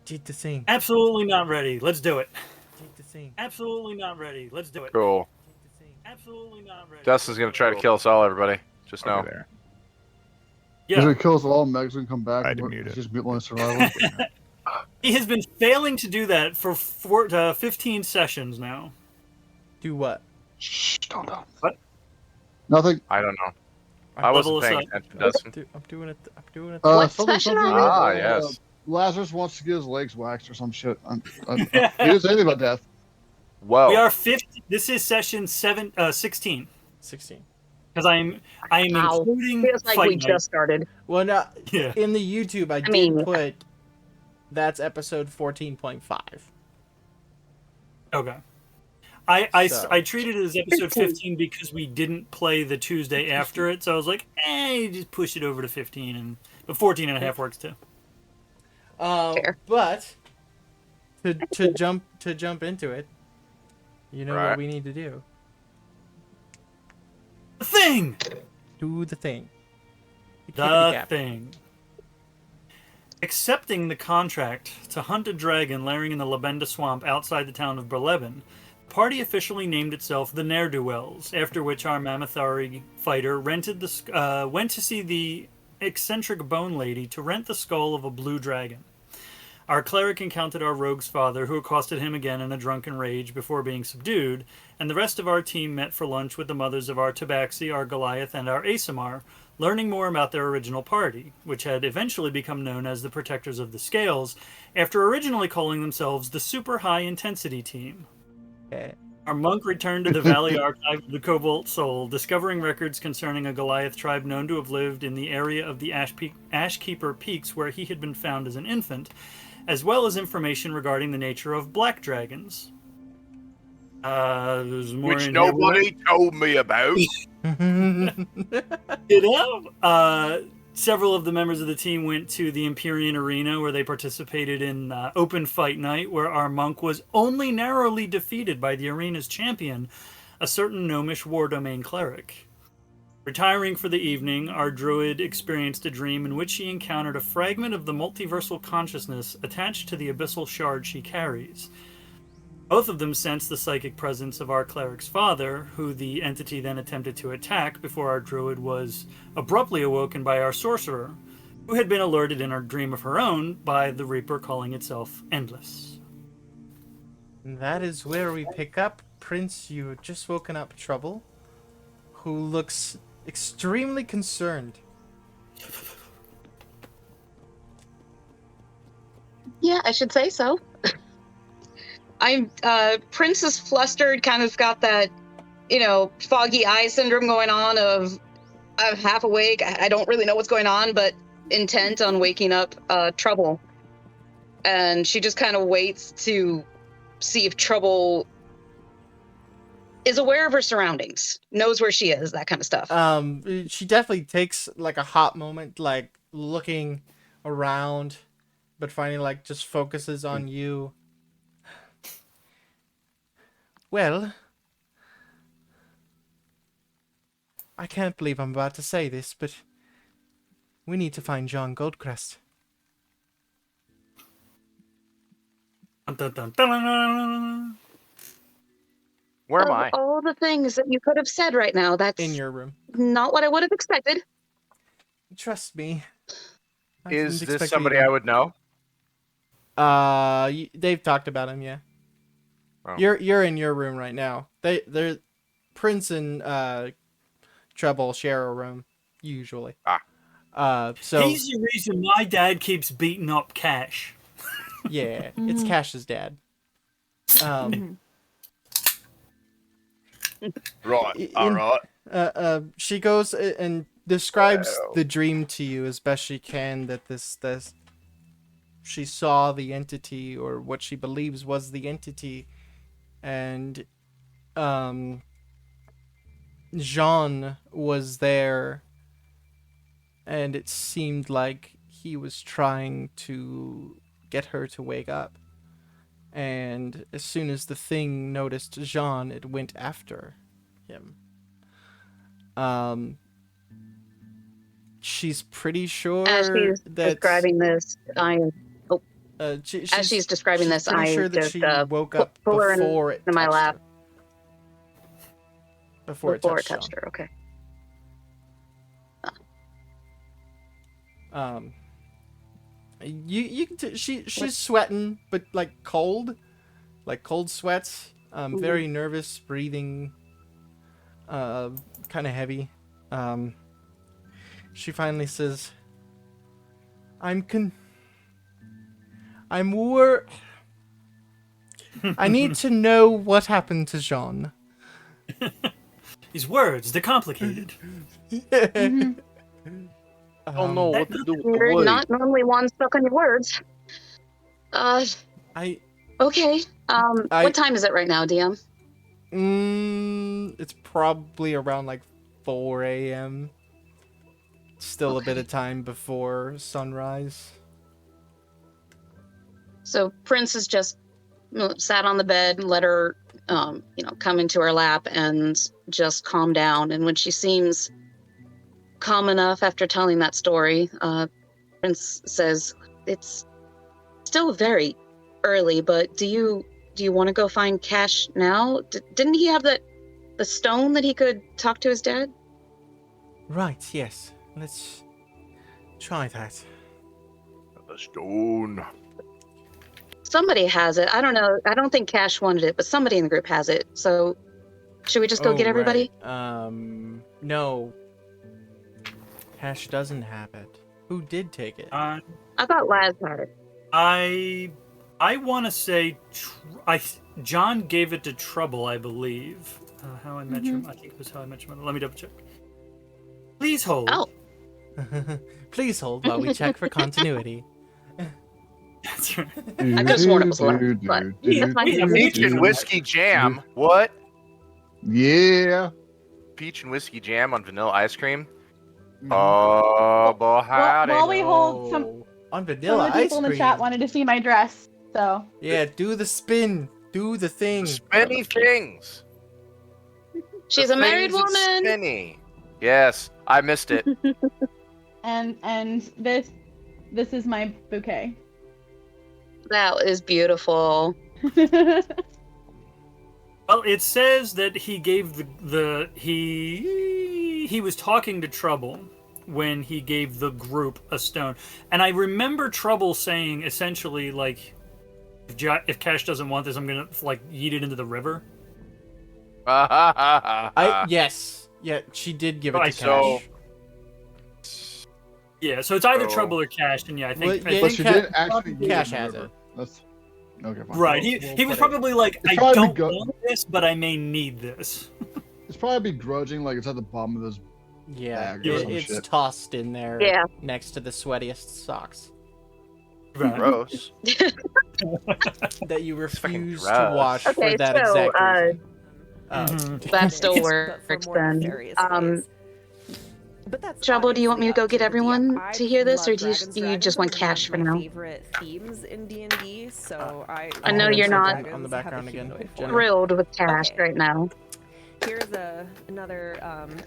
Cheat the sing. Absolutely not ready. Let's do it. Cheat the sing. Absolutely not ready. Let's do it. Cool. Cheat the sing. Absolutely not ready. Dustin's gonna try to kill us all, everybody. Just know. Okay, there. He's Yeah. gonna kill us all. Meg's gonna come back. I And demuted it's it. just mutant survival. He has been failing to do that for 15 sessions now. Do what? Shh, don't. What? Nothing. I don't know. I'm I wasn't Level us paying up. attention, Dustin. I'm doing it. I'm doing it. What Something, session something, are we? Yes. Lazarus wants to get his legs waxed or some shit. He didn't say anything about death. Whoa. We are 50. This is session 16. 16. Because I am Wow. including Feels like fight we night. just started. Well, no, Yeah. in the YouTube, I did mean- put that's episode 14.5. Okay. I So- treated it as episode 15 because we didn't play the Tuesday after it, so I was like, just push it over to 15, but 14 and a half works too. Fair. But to jump into it, you know Right. what we need to do. The thing! Do the thing. The thing. Accepting the contract to hunt a dragon lairing in the Labenda swamp outside the town of Berleben, the party officially named itself the Ne'er-do-Wells, after which our Mammothari fighter went to see the eccentric bone lady to rent the skull of a blue dragon. Our cleric encountered our rogue's father, who accosted him again in a drunken rage before being subdued, and the rest of our team met for lunch with the mothers of our Tabaxi, our Goliath, and our Asamar, learning more about their original party, which had eventually become known as the Protectors of the Scales, after originally calling themselves the Super High Intensity Team. Okay. Our monk returned to the Valley Archive of the Cobalt Soul, discovering records concerning a Goliath tribe known to have lived in the area of the Ashkeeper Peaks where he had been found as an infant, as well as information regarding the nature of black dragons. There's more Which in here. nobody told me about. Several of the members of the team went to the Empyrean Arena where they participated in Open Fight Night, where our monk was only narrowly defeated by the arena's champion, a certain gnomish war domain cleric. Retiring for the evening, our druid experienced a dream in which she encountered a fragment of the multiversal consciousness attached to the abyssal shard she carries. Both of them sensed the psychic presence of our cleric's father, who the entity then attempted to attack before our druid was abruptly awoken by our sorcerer, who had been alerted in a dream of her own by the Reaper calling itself Endless. That is where we pick up Prince. You had just woken up Trouble, who looks extremely concerned. Yeah, I should say so. I'm Prince is flustered, kind of got that, foggy eye syndrome going on of I'm half awake. I don't really know what's going on, but intent on waking up Trouble. And she just kind of waits to see if Trouble is aware of her surroundings, knows where she is, that kind of stuff. She definitely takes like a hot moment, like looking around, but finally like just focuses on you. Well, I can't believe I'm about to say this, but we need to find John Goldcrest. Dun, dun, dun, dun. Where am Of I? all the things that you could have said right now, that's In your room. not what I would have expected. Trust me. I Is didn't this expect somebody you to- I would know? They've talked about him, yeah. Oh. You're in your room right now. They're Prince and Treble share a room usually. So He's the reason my dad keeps beating up Cash. yeah, it's Cash's dad. Right. All right. She goes and describes the dream to you as best she can. That this she saw the entity, or what she believes was the entity, and Jean was there, and it seemed like he was trying to get her to wake up. And as soon as the thing noticed Jean, it went after him. She's pretty sure As she's that describing this, As she's describing she's this, pretty I sure that just she pull woke up her before it in my touched lap. her. Before it touched Sean. her. Okay. You can she's sweating, but like cold sweats. Very nervous, breathing, kind of heavy. She finally says, I need to know what happened to Jean. These words, they're complicated. I don't know what to do with the You're wood. not normally one stuck on your words. I Okay. What time is it right now, DM? it's probably around like 4 a.m. Still a bit of time before sunrise. So Princess just sat on the bed and let her, come into her lap and just calm down. And when she seems calm enough after telling that story, Prince says, "It's still very early, but do you want to go find Cash now? Didn't he have the stone that he could talk to his dad?" Right. Yes. Let's try that. The stone. Somebody has it. I don't know. I don't think Cash wanted it, but somebody in the group has it. So should we just go get everybody? Right. No. Cash doesn't have it. Who did take it? I thought Laz had it. I want to say John gave it to Trouble, I believe. How I Met Your I think it was How I Met Your Mother. Let me double check. Please hold. Oh. Please hold while we check for continuity. That's right. I could have sworn it was Laz, but that's fine. Peach and whiskey jam. What? Yeah. Peach and whiskey jam on vanilla ice cream? Oh, boy, howdy. While we hold some on Some vanilla of the ice people in the cream. chat wanted to see my dress, so. Yeah, do the spin. Do the thing. Spinny things. She's The a married things that's woman. Spinny. Yes, I missed it. And this is my bouquet. That is beautiful. Well, it says that he gave he was talking to Trouble when he gave the group a stone, and I remember Trouble saying essentially like, if Cash doesn't want this, I'm gonna like yeet it into the river. Yes, yeah, she did give it to Right, Cash. so- Yeah, so it's either Oh. Trouble or Cash, and yeah, I think, Well, I yeah, think But she Ca- did actually use Cash it in has the river. That's okay. Fine. right. He We'll was put it- probably like, It's I probably don't go- want this, but I may need this. It's probably begrudging, like it's at the bottom of this. Yeah, bag or some it's shit. tossed in there Yeah. next to the sweatiest socks Right. Gross. that you fucking refuse to gross. wash Okay, for that so, exact reason. Mhm. That still But works for more then. nefarious ways. But that's Trouble, do you want me to go obviously get up to the everyone DM. to hear this, I or love do you dragons. just want Dragons are Cash one for of my now? favorite themes in D&D, so I Oh, know you're not on the background again. Jenna. thrilled with Cash Okay. right now. Here's another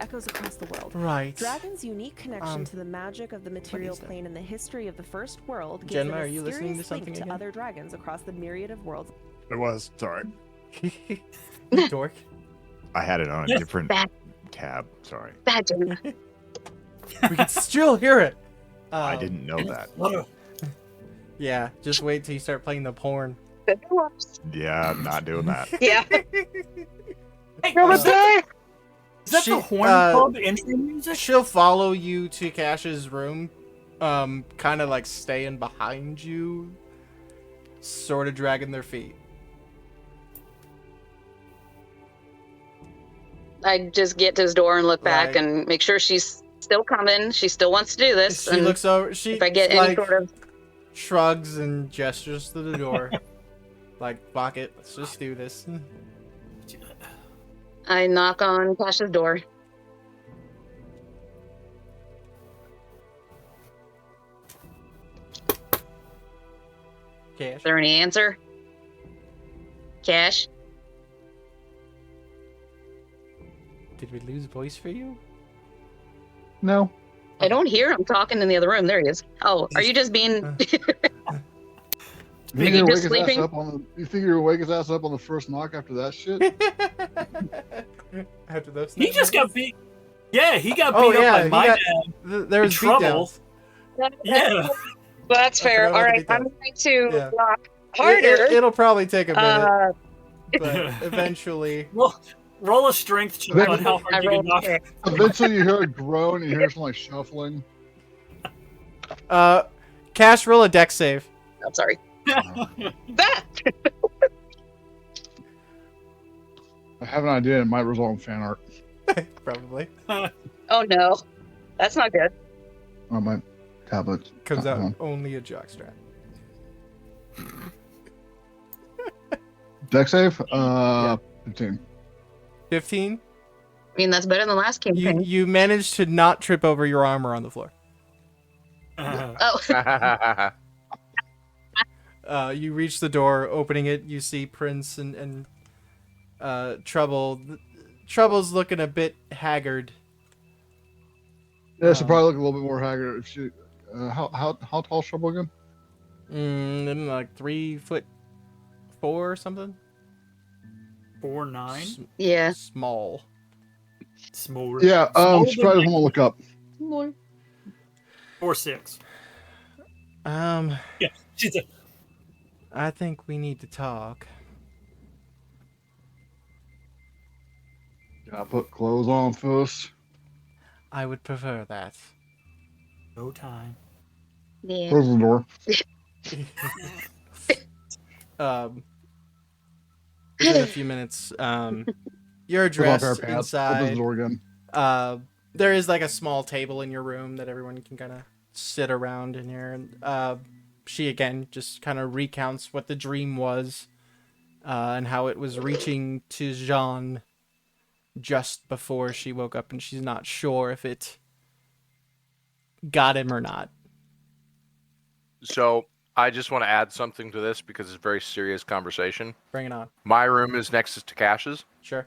Echoes Across the World. Right. Dragon's unique connection to the magic of the material that? plane and the history of the first world gives Gemma, it a are you listening to mysterious something link to again? other dragons across the myriad of worlds. It was. Sorry. Dork. I had it on a different Bad. tab. Sorry. Bad Gemma. We can still hear it. I didn't know that. Yeah, just wait till you start playing the porn. Yeah, I'm not doing that. Yeah. Hey, is that She- the Horn uh, Club intro music? She'll follow you to Cash's room, kind of like staying behind you, sort of dragging their feet. I just get to his door and look back Right. and make sure she's still coming. She still wants to do this. She and looks over. She if I get like, any sort of shrugs and gestures to the door, like fuck it, let's just do this. I knock on Cash's door. Cash. Is there any answer? Cash? Did we lose voice for you? No. I don't hear him talking in the other room. There he is. Oh, are you just being You think Maybe you're just wake his ass sleeping? up on the? You think you're wake his ass up on the first knock after that shit? After those He just got beat. Yeah, he got Oh, beat yeah, up he by my got- dad. There was Trouble. beatdowns. Yeah. Well, that's fair. forgot All about right, the I'm details. going to Yeah. knock harder. It'll probably take a minute, uh, but eventually. Roll a strength check on how I hard you rolled can knock. a six. Eventually, you hear a groan. And you hear some like shuffling. Cash, roll a dex save. I'm sorry. That. I have an idea. It might result in fan art Probably. Oh no, that's not good. on my tablet. Comes Hold out on. only a jockstrap. Dex save. Yeah. 15. 15. I mean, that's better than last campaign. You managed to not trip over your armor on the floor. Oh, You reach the door, opening it. You see Prince and Trouble. Trouble's looking a bit haggard. Yeah, she'll probably look a little bit more haggard if she. How tall is Trouble again? Like 3'4" or something. 4'9". yeah. Small. Small. Yeah. Smaller She than probably doesn't want to look up. More. 4'6". Yeah, She's a. I think we need to talk. Gotta put clothes on first. I would prefer that. No time. Yeah. Close the door. Within a few minutes, you're Put on a pair dressed of pants. Opens the inside. door again. There is like a small table in your room that everyone can kind of sit around in here. And she again just kind of recounts what the dream was, and how it was reaching to Jean just before she woke up, and she's not sure if it got him or not. So I just want to add something to this because it's a very serious conversation. Bring it on. My room is next to Takash's, Sure.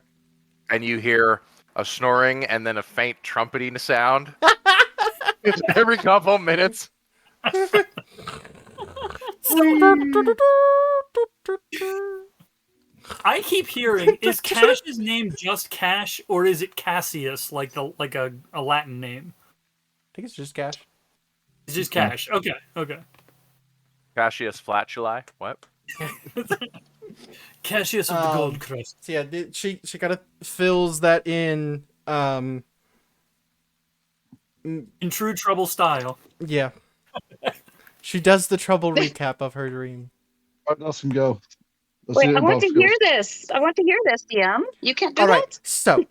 and you hear a snoring and then a faint trumpeting sound every couple minutes. I keep hearing, is Cash's name just Cash, or is it Cassius, like a Latin name? I think it's just Cash. It's just Cash. Okay. Cassius Flatuli. What? Cassius of the Gold Crest. So yeah, she kind of fills that in. In true Trouble style. Yeah. She does the Trouble recap of her dream. Let Dustin go. Let's see Wait, it I want to involves hear skills. this. I want to hear this, DM. You can't do All right, that? so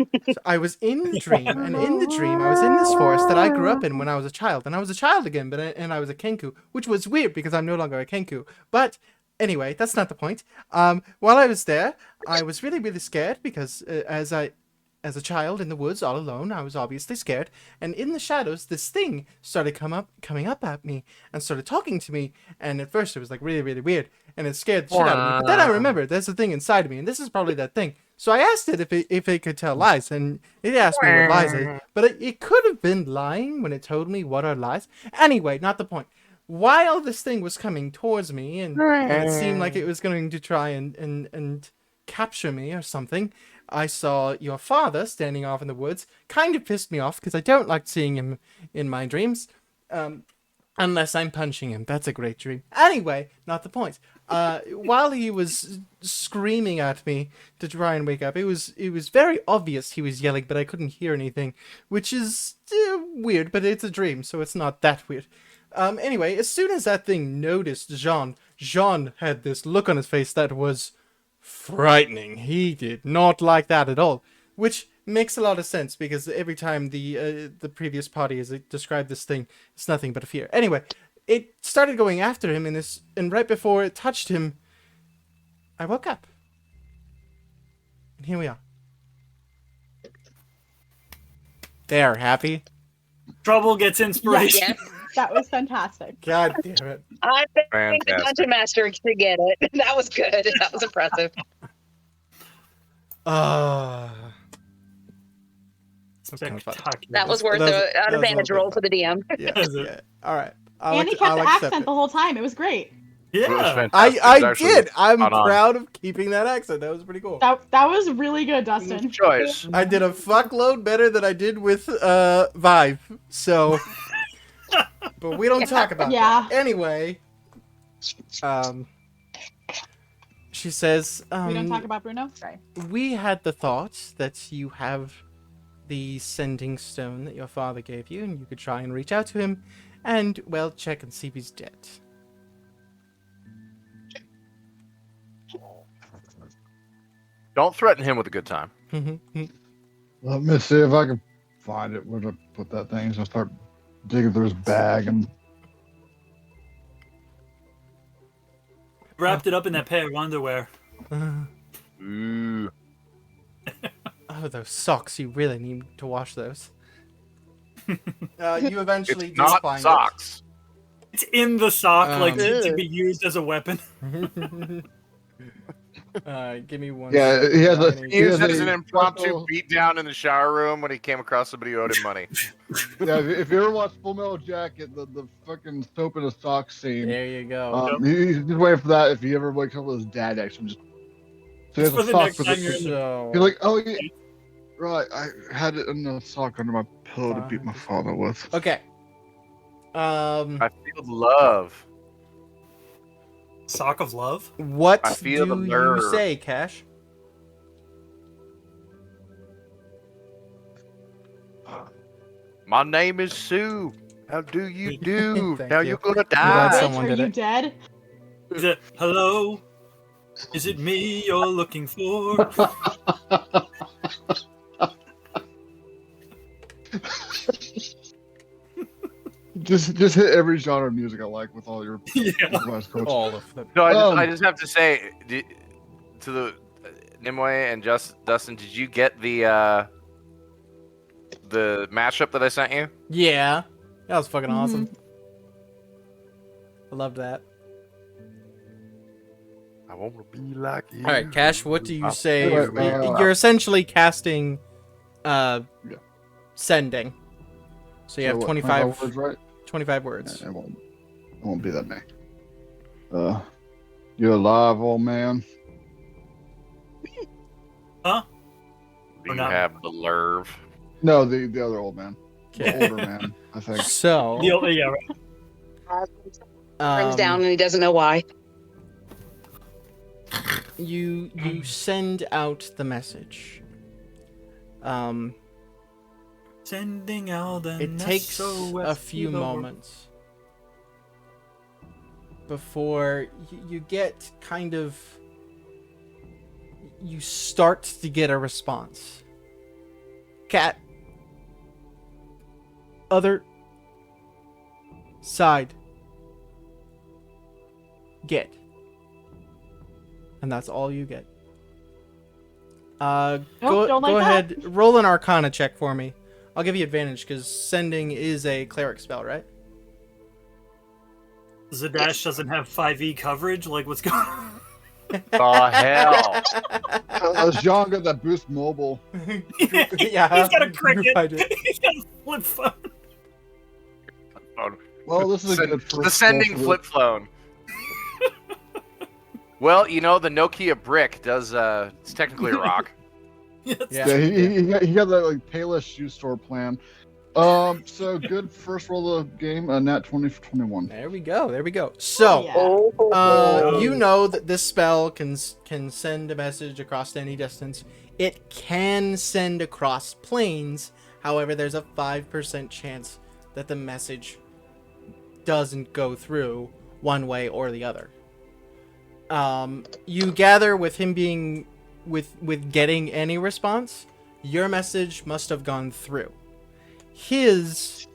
I was in the dream, and in the dream, I was in this forest that I grew up in when I was a child, and I was a child again, and I was a Kenku, which was weird because I'm no longer a Kenku. But anyway, that's not the point. While I was there, I was really, really scared because as a child in the woods all alone, I was obviously scared. And in the shadows, this thing started coming up at me and started talking to me. And at first, it was like really, really weird, and it scared the shit out of me. But then I remembered there's a thing inside of me, and this is probably that thing. So I asked it if it could tell lies, and it asked me what lies is. But it could have been lying when it told me what are lies. Anyway, not the point. While this thing was coming towards me, and it seemed like it was going to try and capture me or something, I saw your father standing off in the woods. Kind of pissed me off because I don't like seeing him in my dreams. Unless I'm punching him. That's a great dream. Anyway, not the point. While he was screaming at me to try and wake up, it was very obvious he was yelling, but I couldn't hear anything, which is weird, but it's a dream, so it's not that weird. Anyway, as soon as that thing noticed Jean had this look on his face that was frightening. He did not like that at all, which makes a lot of sense because every time the previous party has described this thing, it's nothing but a fear. Anyway, it started going after him, and right before it touched him, I woke up, and here we are. There, happy? Trouble gets inspiration. Yes. That was fantastic. God damn it! I think the Fantastic. Dungeon Master should get it. That was good. That was impressive. Spectacular. That was worth That an was advantage well roll for the DM. Yeah. All right. And he kept the accent the whole time. It was great. It was Yeah. fantastic. It was I actually did. I'm spot on. proud of keeping that accent. That was pretty cool. That was really good, Good Dustin. choice. I did a fuckload better than I did with Vive. So, but we don't talk about Yeah. that. Anyway, she says, We don't talk about Bruno. Sorry. we had the thought that you have the sending stone that your father gave you, and you could try and reach out to him and, well, check and see if he's dead. Don't threaten him with a good time. Let me see if I can find it. Where to put that thing? So I start digging through his bag and Wrapped it up in that pair of underwear. Ooh. Oh, those socks. You really need to wash those. You eventually It's do not find socks. It's in the sock, like to Ew. be used as a weapon. it. Give me one. Yeah, second. he has a- I need- He used has it as an a impromptu special- beatdown in the shower room when he came across somebody who owed him money. yeah. If you ever watch Full Metal Jacket, the fucking soap in the sock scene. There you go. He's just waiting for that. If he ever wakes up with his dad, actually, just so he It's has for a the sock next for time the. you're in the- So, He's like, oh yeah, right. I had it in the sock under my pillow to beat my father with. okay. I feel love. Sock of love? What I feel the do you nerve. say, Cash? My name is Sue. How do you do? Thank now you. you're gonna glad die. someone Bitch, are did you it. dead? Is it hello? Is it me you're looking for? Just hit every genre of music I like with all your Yeah. improvised quotes. All of them. No, Um, I just have to say to the Nimue and Dustin, did you get the mashup that I sent you? Yeah, that was fucking awesome. Mm-hmm. I loved that. I want to be like you. All right, Cash. What do you say? Anyway, You're essentially casting, Yeah. sending. So you have what, 25 words, right? 25 words. It won't be that many. You alive, old man? Huh? Do you not- have the nerve? No, the other old man, the Okay. older man, I think. So, Yeah, right. Brings down and he doesn't know why. you send out the message. Sending out the It takes SOS a few to the world. moments before you get kind of, you start to get a response. Cat. Other side. Get. And that's all you get. Go don't like go that. ahead, roll an Arcana check for me. I'll give you advantage because sending is a cleric spell, right? Zadash doesn't have 5e coverage? Like, what's going on? The hell? Jean got that boost mobile. Yeah, He's got a I cricket. did. He's got a flip phone. Well, this is a good The first sending roll for flip phone. Well, you know the Nokia brick does. It's technically a rock. Yes. Yeah. Yeah, he got that like Payless shoe store plan. So good first roll of the game, nat 20 for 21. There we go. There we go. So, Yeah. Oh. you know that this spell can send a message across any distance. It can send across planes. However, there's a 5% chance that the message doesn't go through one way or the other. You gather with him being with getting any response, your message must have gone through. His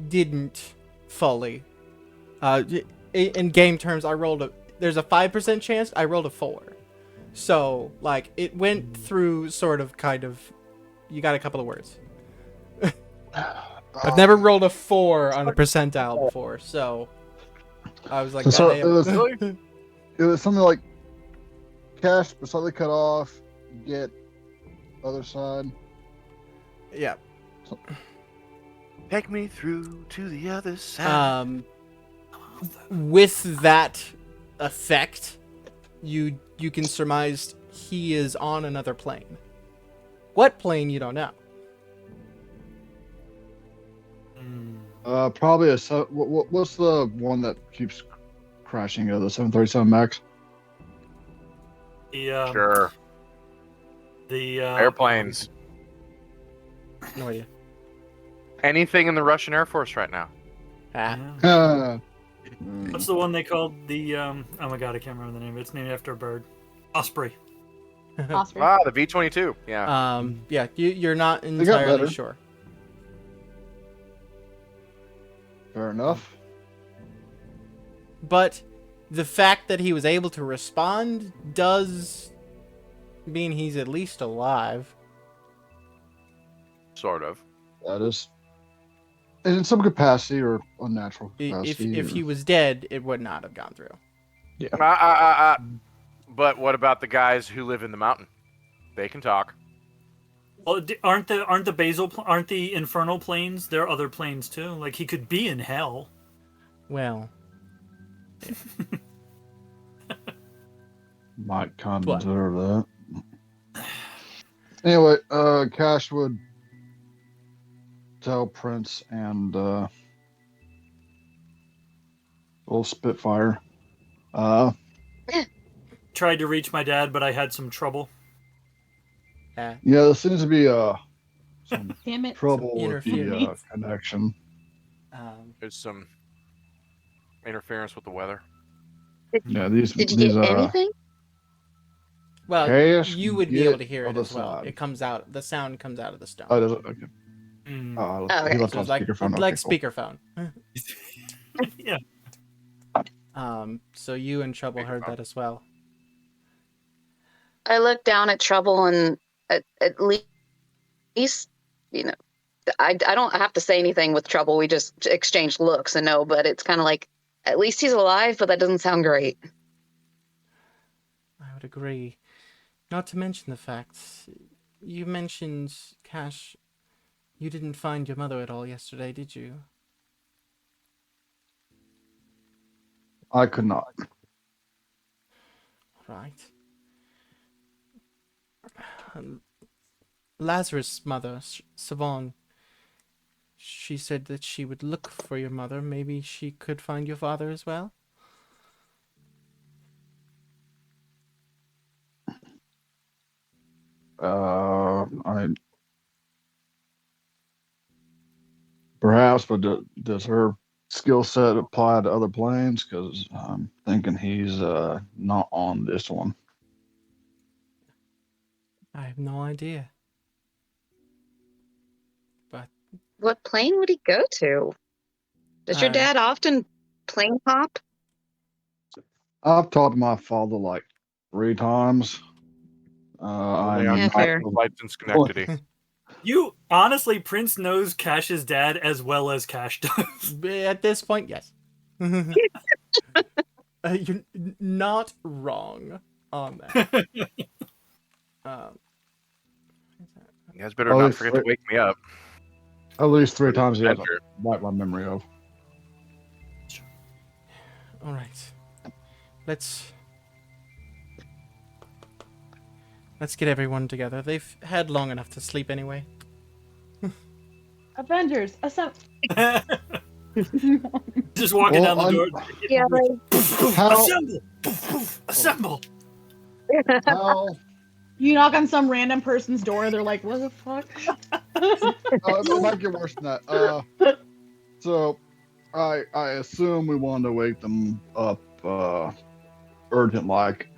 didn't fully. In game terms, there's a 5% chance. I rolled a 4, so like it went through sort of kind of. You got a couple of words. I've never rolled a 4 on a percentile before, so I was like, So goddamn. it was something like cash, but slightly cut off. Get other side. Yeah. Take me through to the other side. with that effect, you can surmise he is on another plane. What plane, you don't know. Probably what's the one that keeps crashing? The 737 Max. The Sure. the Airplanes. No idea. Anything in the Russian Air Force right now. Ah. yeah. What's the one they called the oh my god, I can't remember the name. It's named after a bird. Osprey. Osprey. Ah, the V-22. Yeah. Yeah, you're not got entirely better. sure. Fair enough. But the fact that he was able to respond does mean he's at least alive. Sort of. That is, in some capacity or unnatural If capacity. he was dead, it would not have gone through. But what about the guys who live in the mountain? They can talk. Well, aren't the aren't the infernal planes? There are other planes too. Like he could be in hell. Well, Might What? consider that. Anyway, Cash would tell Prince and little Spitfire. Tried to reach my dad, but I had some trouble. Yeah, there seems to be some Damn it. trouble with the interference. connection. There's some interference with the weather. Yeah, these Did you these get anything? well, Cash you would be get able to hear it other as well. side. It comes out. The sound comes out of the stone. Oh, does it? Okay. Mm. Oh, Oh, okay. he left So on it's like speakerphone. like Okay, cool. speakerphone. Yeah. So you and Trouble heard that as well. I looked down at Trouble and at least, you know, I don't have to say anything with Trouble. We just exchanged looks and no, but it's kind of like, at least he's alive, but that doesn't sound great. I would agree. Not to mention the fact you mentioned, Cash, you didn't find your mother at all yesterday, did you? I could not. Right. Lazarus' mother, Savon, she said that she would look for your mother. Maybe she could find your father as well? Perhaps, but does her skill set apply to other planes? Because I'm thinking he's not on this one. I have no idea. But What plane would he go to? Does your Uh, dad often plane hop? I've talked to my father like 3 times. I'm They are Yeah, not- fair. Flights in Schenectady. You honestly, Prince knows Cash's dad as well as Cash does. at this point, yes. You're not wrong on that. You guys better Oh, not it's forget to right. wake me up. At least 3 times he has Adventure. wipe my memory of. All right. Let's get everyone together. They've had long enough to sleep anyway. Avengers, assemble. Just walking Well, down the door. Yeah, How, Assemble! Assemble! how You knock on some random person's door, they're like, what the fuck? it might get worse than that. So I assume we wanted to wake them up urgent like.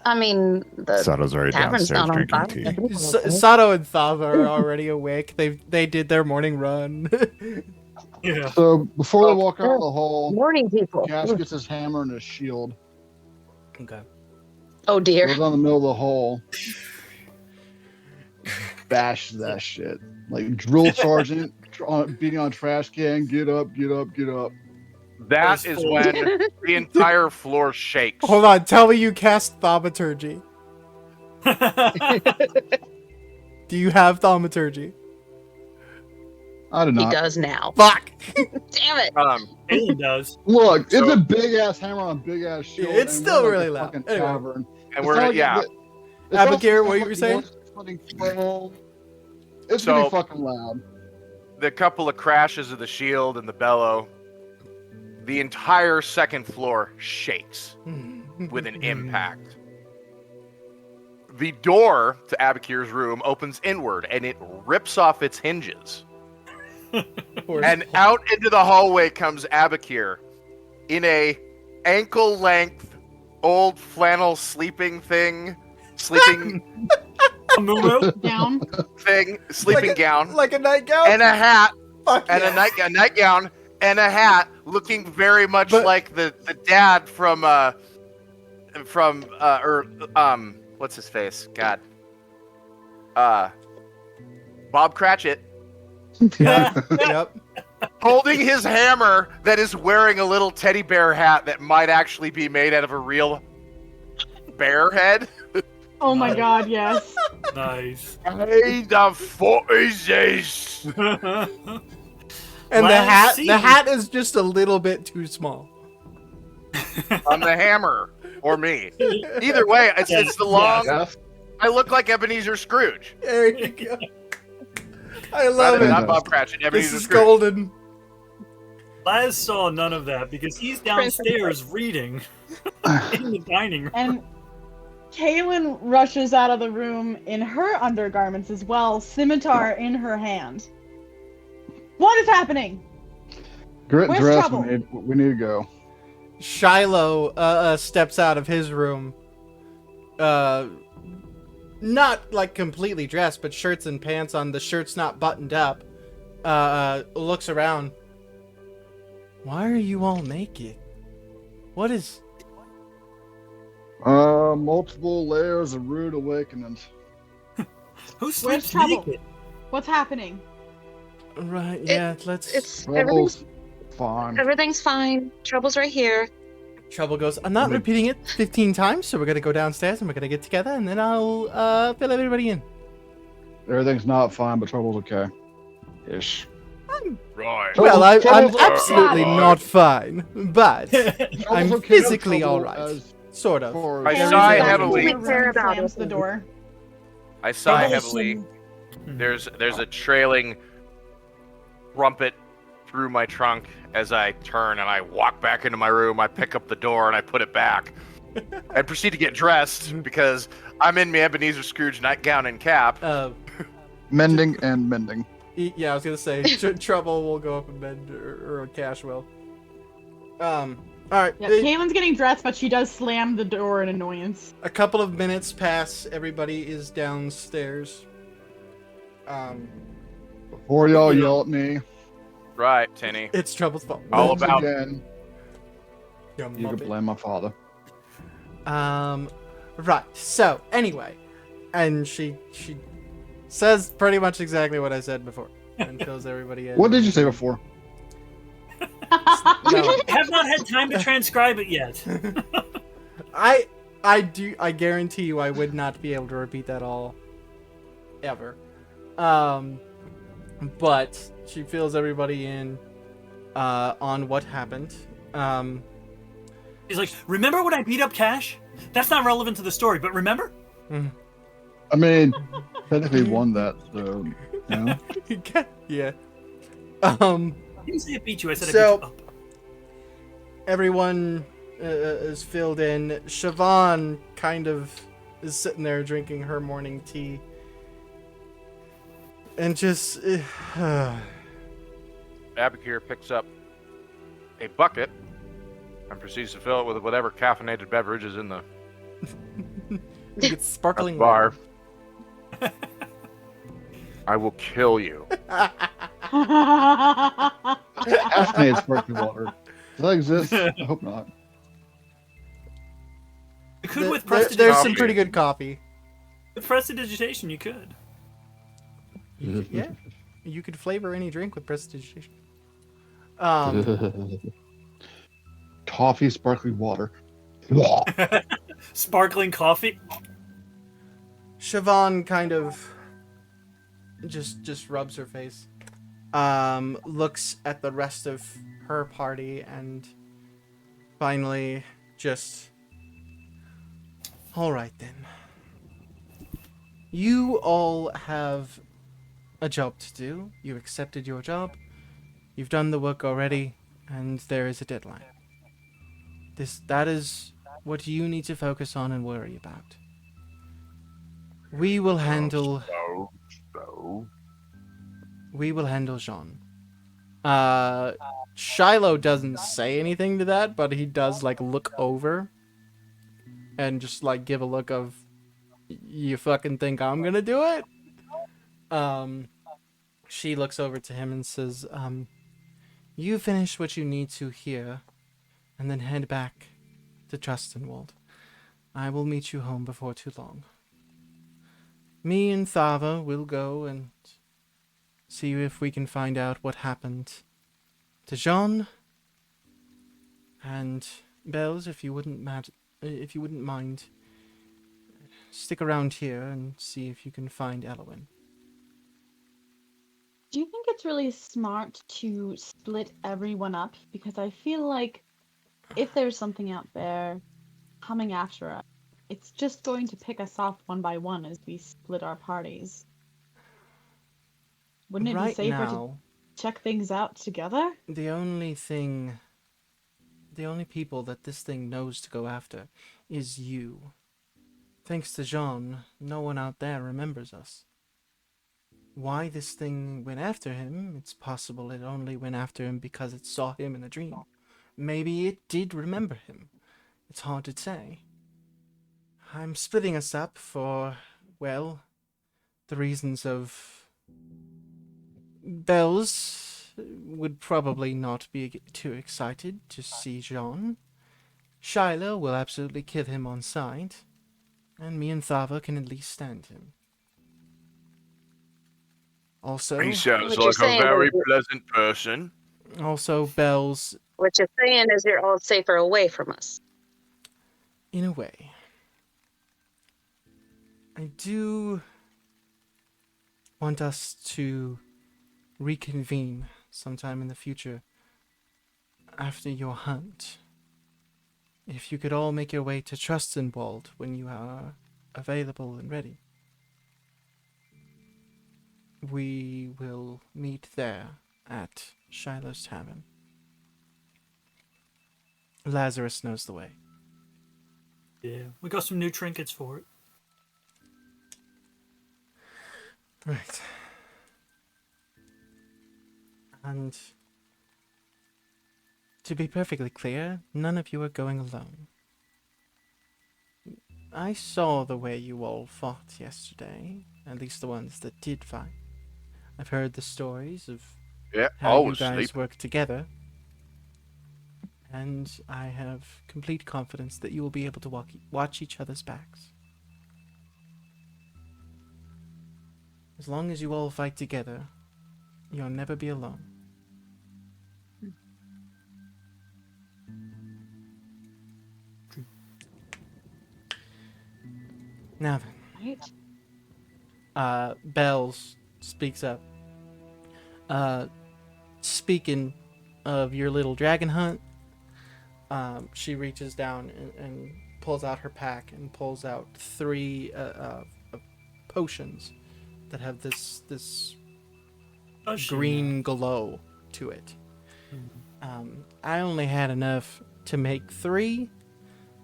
I mean, the Sato's already tavern's downstairs not on fire. drinking tea. Sato and Thava are already awake. They did their morning run. Yeah. So before they walk out of the hall, Morning people. Cash gets his hammer and his shield. Okay. Oh dear. Goes on the middle of the hole. Bashes that shit. Like drill sergeant beating on a trash can. Get up, get up, get up. That Those is fools. when the entire floor shakes. Hold on. Tell me you cast Thaumaturgy. Do you have Thaumaturgy? I did He not. does now. Fuck. Damn it. Aiden does. Look, it's So- a big ass hammer on a big ass shield. It's and still we're really a loud. fucking Anyway. tavern. and It's we're not like yeah. it's also Abigail, not what like were you saying? fucking full. It's So- gonna be fucking loud. The couple of crashes of the shield and the bellow, the entire second floor shakes with an impact. The door to Abakir's room opens inward and it rips off its hinges. And out into the hallway comes Abakir in a ankle-length old flannel sleeping Amumu? Down. sleeping gown, Like a nightgown? and a hat, Fuck and yeah. a nightgown, and a hat, looking very much But- like the dad from what's his face? God. Bob Cratchit, Yep. holding his hammer that is wearing a little teddy bear hat that might actually be made out of a real bear head. Oh my god, yes. Nice. Hey, the forces. And Last the scene. hat is just a little bit too small. On the hammer, or me. Either way, it's the long. Yes. I look like Ebenezer Scrooge. There you go. I love Rather it. not Bob Cratchit. This Ebenezer is Scrooge. golden. Laz saw none of that because he's downstairs reading in the dining room. And Kaylin rushes out of the room in her undergarments as well, scimitar in her hand. What is happening? Grit Where's dress. trouble? We need to go. Shiloh steps out of his room. Not like completely dressed, but shirts and pants on. The shirt's not buttoned up. Looks around. Why are you all naked? What is... Multiple layers of rude awakenings. Who Where's sleeps trouble? naked? What's happening? Right, yeah, let's... It's Trouble's fine. everything's fine. Trouble's right here. Trouble goes, I'm not repeating it 15 times, so we're gonna go downstairs and we're gonna get together, and then I'll fill everybody in. Everything's not fine, but trouble's okay. Ish. Right. Well, I'm Trouble's absolutely okay. not fine, but Trouble's I'm okay, physically trouble alright. as Sort of. far I as- Kaylin sigh goes heavily. into the room and slams the door. I sigh Troublesome. heavily. There's a trailing trumpet through my trunk as I turn and I walk back into my room. I pick up the door and I put it back. I proceed to get dressed because I'm in my Ebenezer Scrooge nightgown and cap. Mending and mending. Yeah, I was gonna say Trouble will go up and bend, or Cash will. Alright. Yeah, Kaylin's getting dressed, but she does slam the door in annoyance. A couple of minutes pass. Everybody is downstairs. Before y'all yell at me, Right, Tinny. It's Trouble's fault. All once about- again, You you can blame my father. Right. So, anyway, and she says pretty much exactly what I said before, and fills everybody in. What did you say before? No, Have not had time to transcribe it yet. I guarantee you, I would not be able to repeat that all, ever. But she fills everybody in, on what happened. He's like, remember when I beat up Cash? That's not relevant to the story, but remember? I mean, technically won that, so, you know. Yeah. I didn't say I beat you, I said So- I beat you up. Everyone is filled in. Siobhan kind of is sitting there drinking her morning tea. And just... Abakir picks up a bucket and proceeds to fill it with whatever caffeinated beverage is in the it's sparkling bar. water. I will kill you. Caffeinated sparkling water. Does that exist? I hope not. You could with There's prestidigitation. some pretty good coffee. With prestidigitation, you could. Yeah. You could flavor any drink with prestidigitation. Toffee sparkling water. Sparkling coffee. Siobhan kind of just rubs her face. looks at the rest of her party and finally just... All right then. You all have a job to do. You accepted your job. You've done the work already, and there is a deadline. That is what you need to focus on and worry about. We will handle... We will handle Jean. Shiloh doesn't say anything to that, but he does, like, look over and just, like, give a look of, you fucking think I'm gonna do it? She looks over to him and says, you finish what you need to here, and then head back to Trustenwald. I will meet you home before too long. Me and Thava will go and see if we can find out what happened to Jean. And Bells, if you wouldn't mind, stick around here and see if you can find Elwyn. Do you think it's really smart to split everyone up? Because I feel like if there's something out there coming after us, it's just going to pick us off one by one as we split our parties. Wouldn't it be safer to check things out together? The only people that this thing knows to go after is you. Thanks to Jean, no one out there remembers us. Why this thing went after him, it's possible it only went after him because it saw him in a dream. Maybe it did remember him. It's hard to say. I'm splitting us up for, well, the reasons of... Bells would probably not be too excited to see Jean. Shiloh will absolutely kill him on sight. And me and Thava can at least stand him. Also... He sounds like a very pleasant person. Also, Bells... What you're saying is you're all safer away from us. In a way. I do want us to reconvene sometime in the future after your hunt. If you could all make your way to Trustenwald when you are available and ready. We will meet there at Shiloh's Tavern. Lazarus knows the way. Yeah, we got some new trinkets for it. Right. And to be perfectly clear, none of you are going alone. I saw the way you all fought yesterday, at least the ones that did fight. I've heard the stories of how you guys work together, and I have complete confidence that you will be able to watch each other's backs. As long as you all fight together, you'll never be alone. Now then. Bells speaks up. Speaking of your little dragon hunt, she reaches down and pulls out her pack and pulls out 3 potions that have this green glow to it. I only had enough to make 3,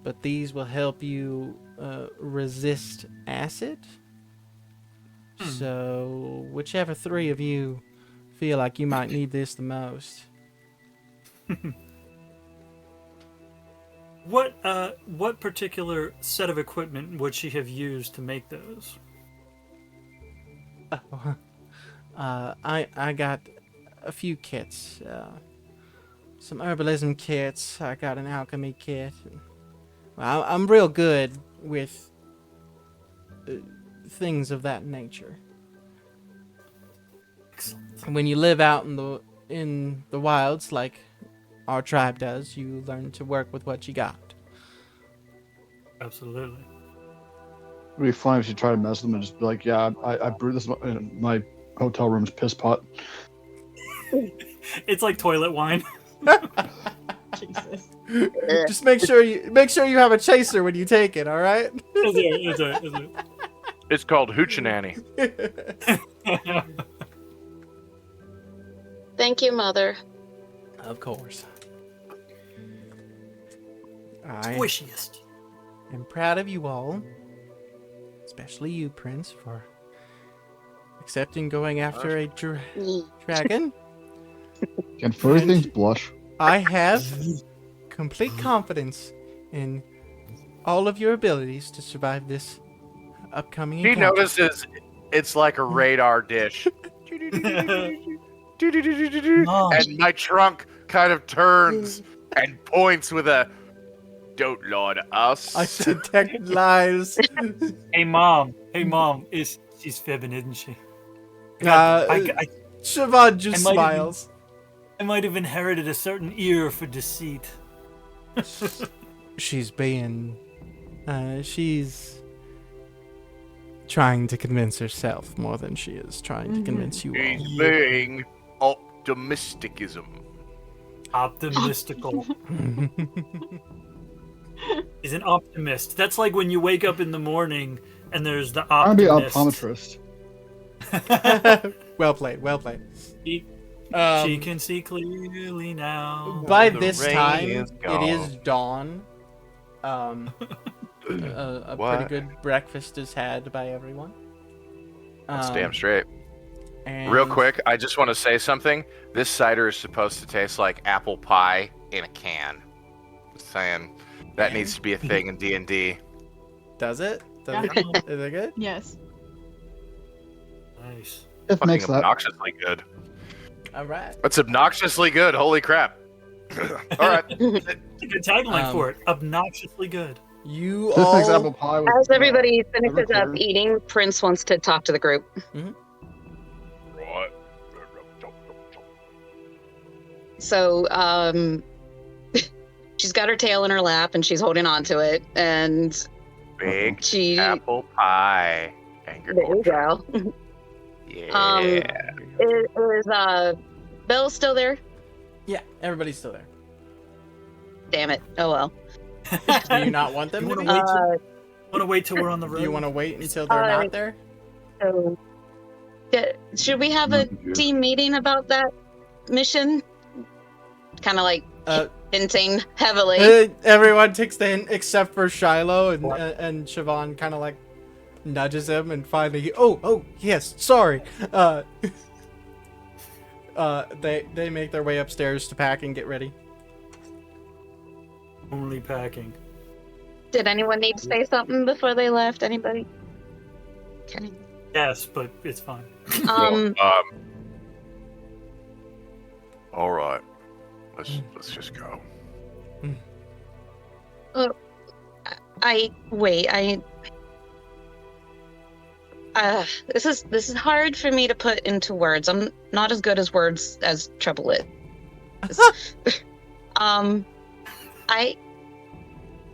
but these will help you resist acid. So whichever 3 of you feel like you might need this the most. What particular set of equipment would she have used to make those? I got a few kits. Some herbalism kits. I got an alchemy kit. Well, I'm real good with things of that nature. Excellent. When you live out in the wilds like our tribe does, you learn to work with what you got. Absolutely. It'd be fun if you try to mess with them and just be like, yeah, I brewed this in my hotel room's piss pot. It's like toilet wine. Jesus. Just make sure you have a chaser when you take it. All right. Is it? It's called Hoochie-Nanny. Thank you, Mother. Of course. I Squishiest. am proud of you all, especially you, Prince, for accepting going after a dragon. Can furry And- things blush? I have complete confidence in all of your abilities to survive this upcoming He encounter. notices it's like a radar dish. And my trunk kind of turns and points with a "Don't lie to us." I detect lies. Hey mom, she's fibbing, isn't she? Siobhan just I might have smiles. I might have inherited a certain ear for deceit. She's being... she's trying to convince herself more than she is trying to convince you all. He's being optimisticism. Optimistical. He's an optimist. That's like when you wake up in the morning and there's the I'm be an optimist. optometrist. Well played, well played. She can see clearly now. By The this rain time, is it is dawn. A pretty What? good breakfast is had by everyone. That's damn straight. And Real quick, I just want to say something. This cider is supposed to taste like apple pie in a can. Just saying. That needs to be a thing in D&D. Does it? Yeah. Is it good? Yes. Nice. It Fucking makes that. obnoxiously good. All right. That's obnoxiously good. Holy crap. All right. It's a good tagline Um, for it. Obnoxiously good. You This makes all... apple pie with. As everybody finishes up Everclear. eating, Prince wants to talk to the group. Right. So, she's got her tail in her lap and she's holding on to it, and Big she. apple pie. There you go. Yeah. Is Bill still there? Yeah, everybody's still there. Damn it. Oh well. Do you not want them You to wanna be? wait Want to wait till we're on the road? Do you want to wait until they're Uh, not there? So, should we have a team meeting about that mission? Kind of like Uh, hinting heavily. Everyone takes the hint except for Shiloh, and Siobhan kind of like nudges him, and finally, oh yes, sorry. They make their way upstairs to pack and get ready. Only packing. Did anyone need to say something before they left? Anybody? Okay. Yes, but it's fine. All right. Let's just go. This is hard for me to put into words. I'm not as good as words as Trouble is.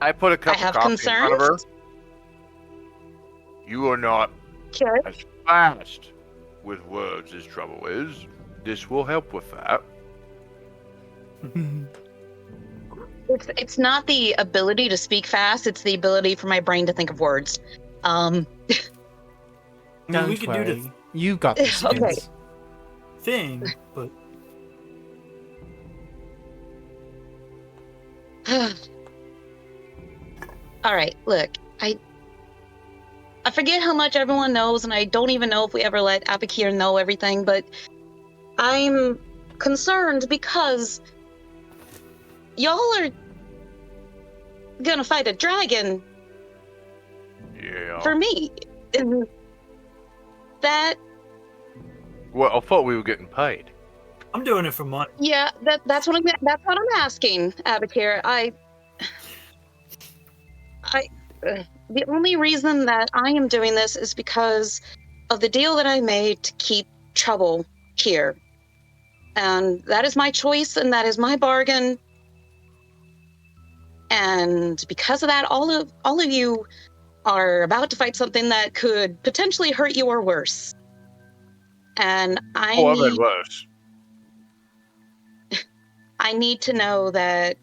I put a cup I have of coffee in front of her. concerns. You are not Okay. as fast with words as Trouble is. This will help with that. It's not the ability to speak fast. It's the ability for my brain to think of words. I mean, Don't we could do worry. the You got this. Okay. kids. thing, but All right, look, I forget how much everyone knows, and I don't even know if we ever let Abakir know everything, but I'm concerned because y'all are gonna fight a dragon Yeah. for me. And that, Well, I thought we were getting paid. I'm doing it for money. yeah, that's what I'm asking, Abakir. The only reason that I am doing this is because of the deal that I made to keep Trouble here. And that is my choice and that is my bargain. And because of that, all of you are about to fight something that could potentially hurt you or worse. And I Oh, I've need, had worse. I need to know that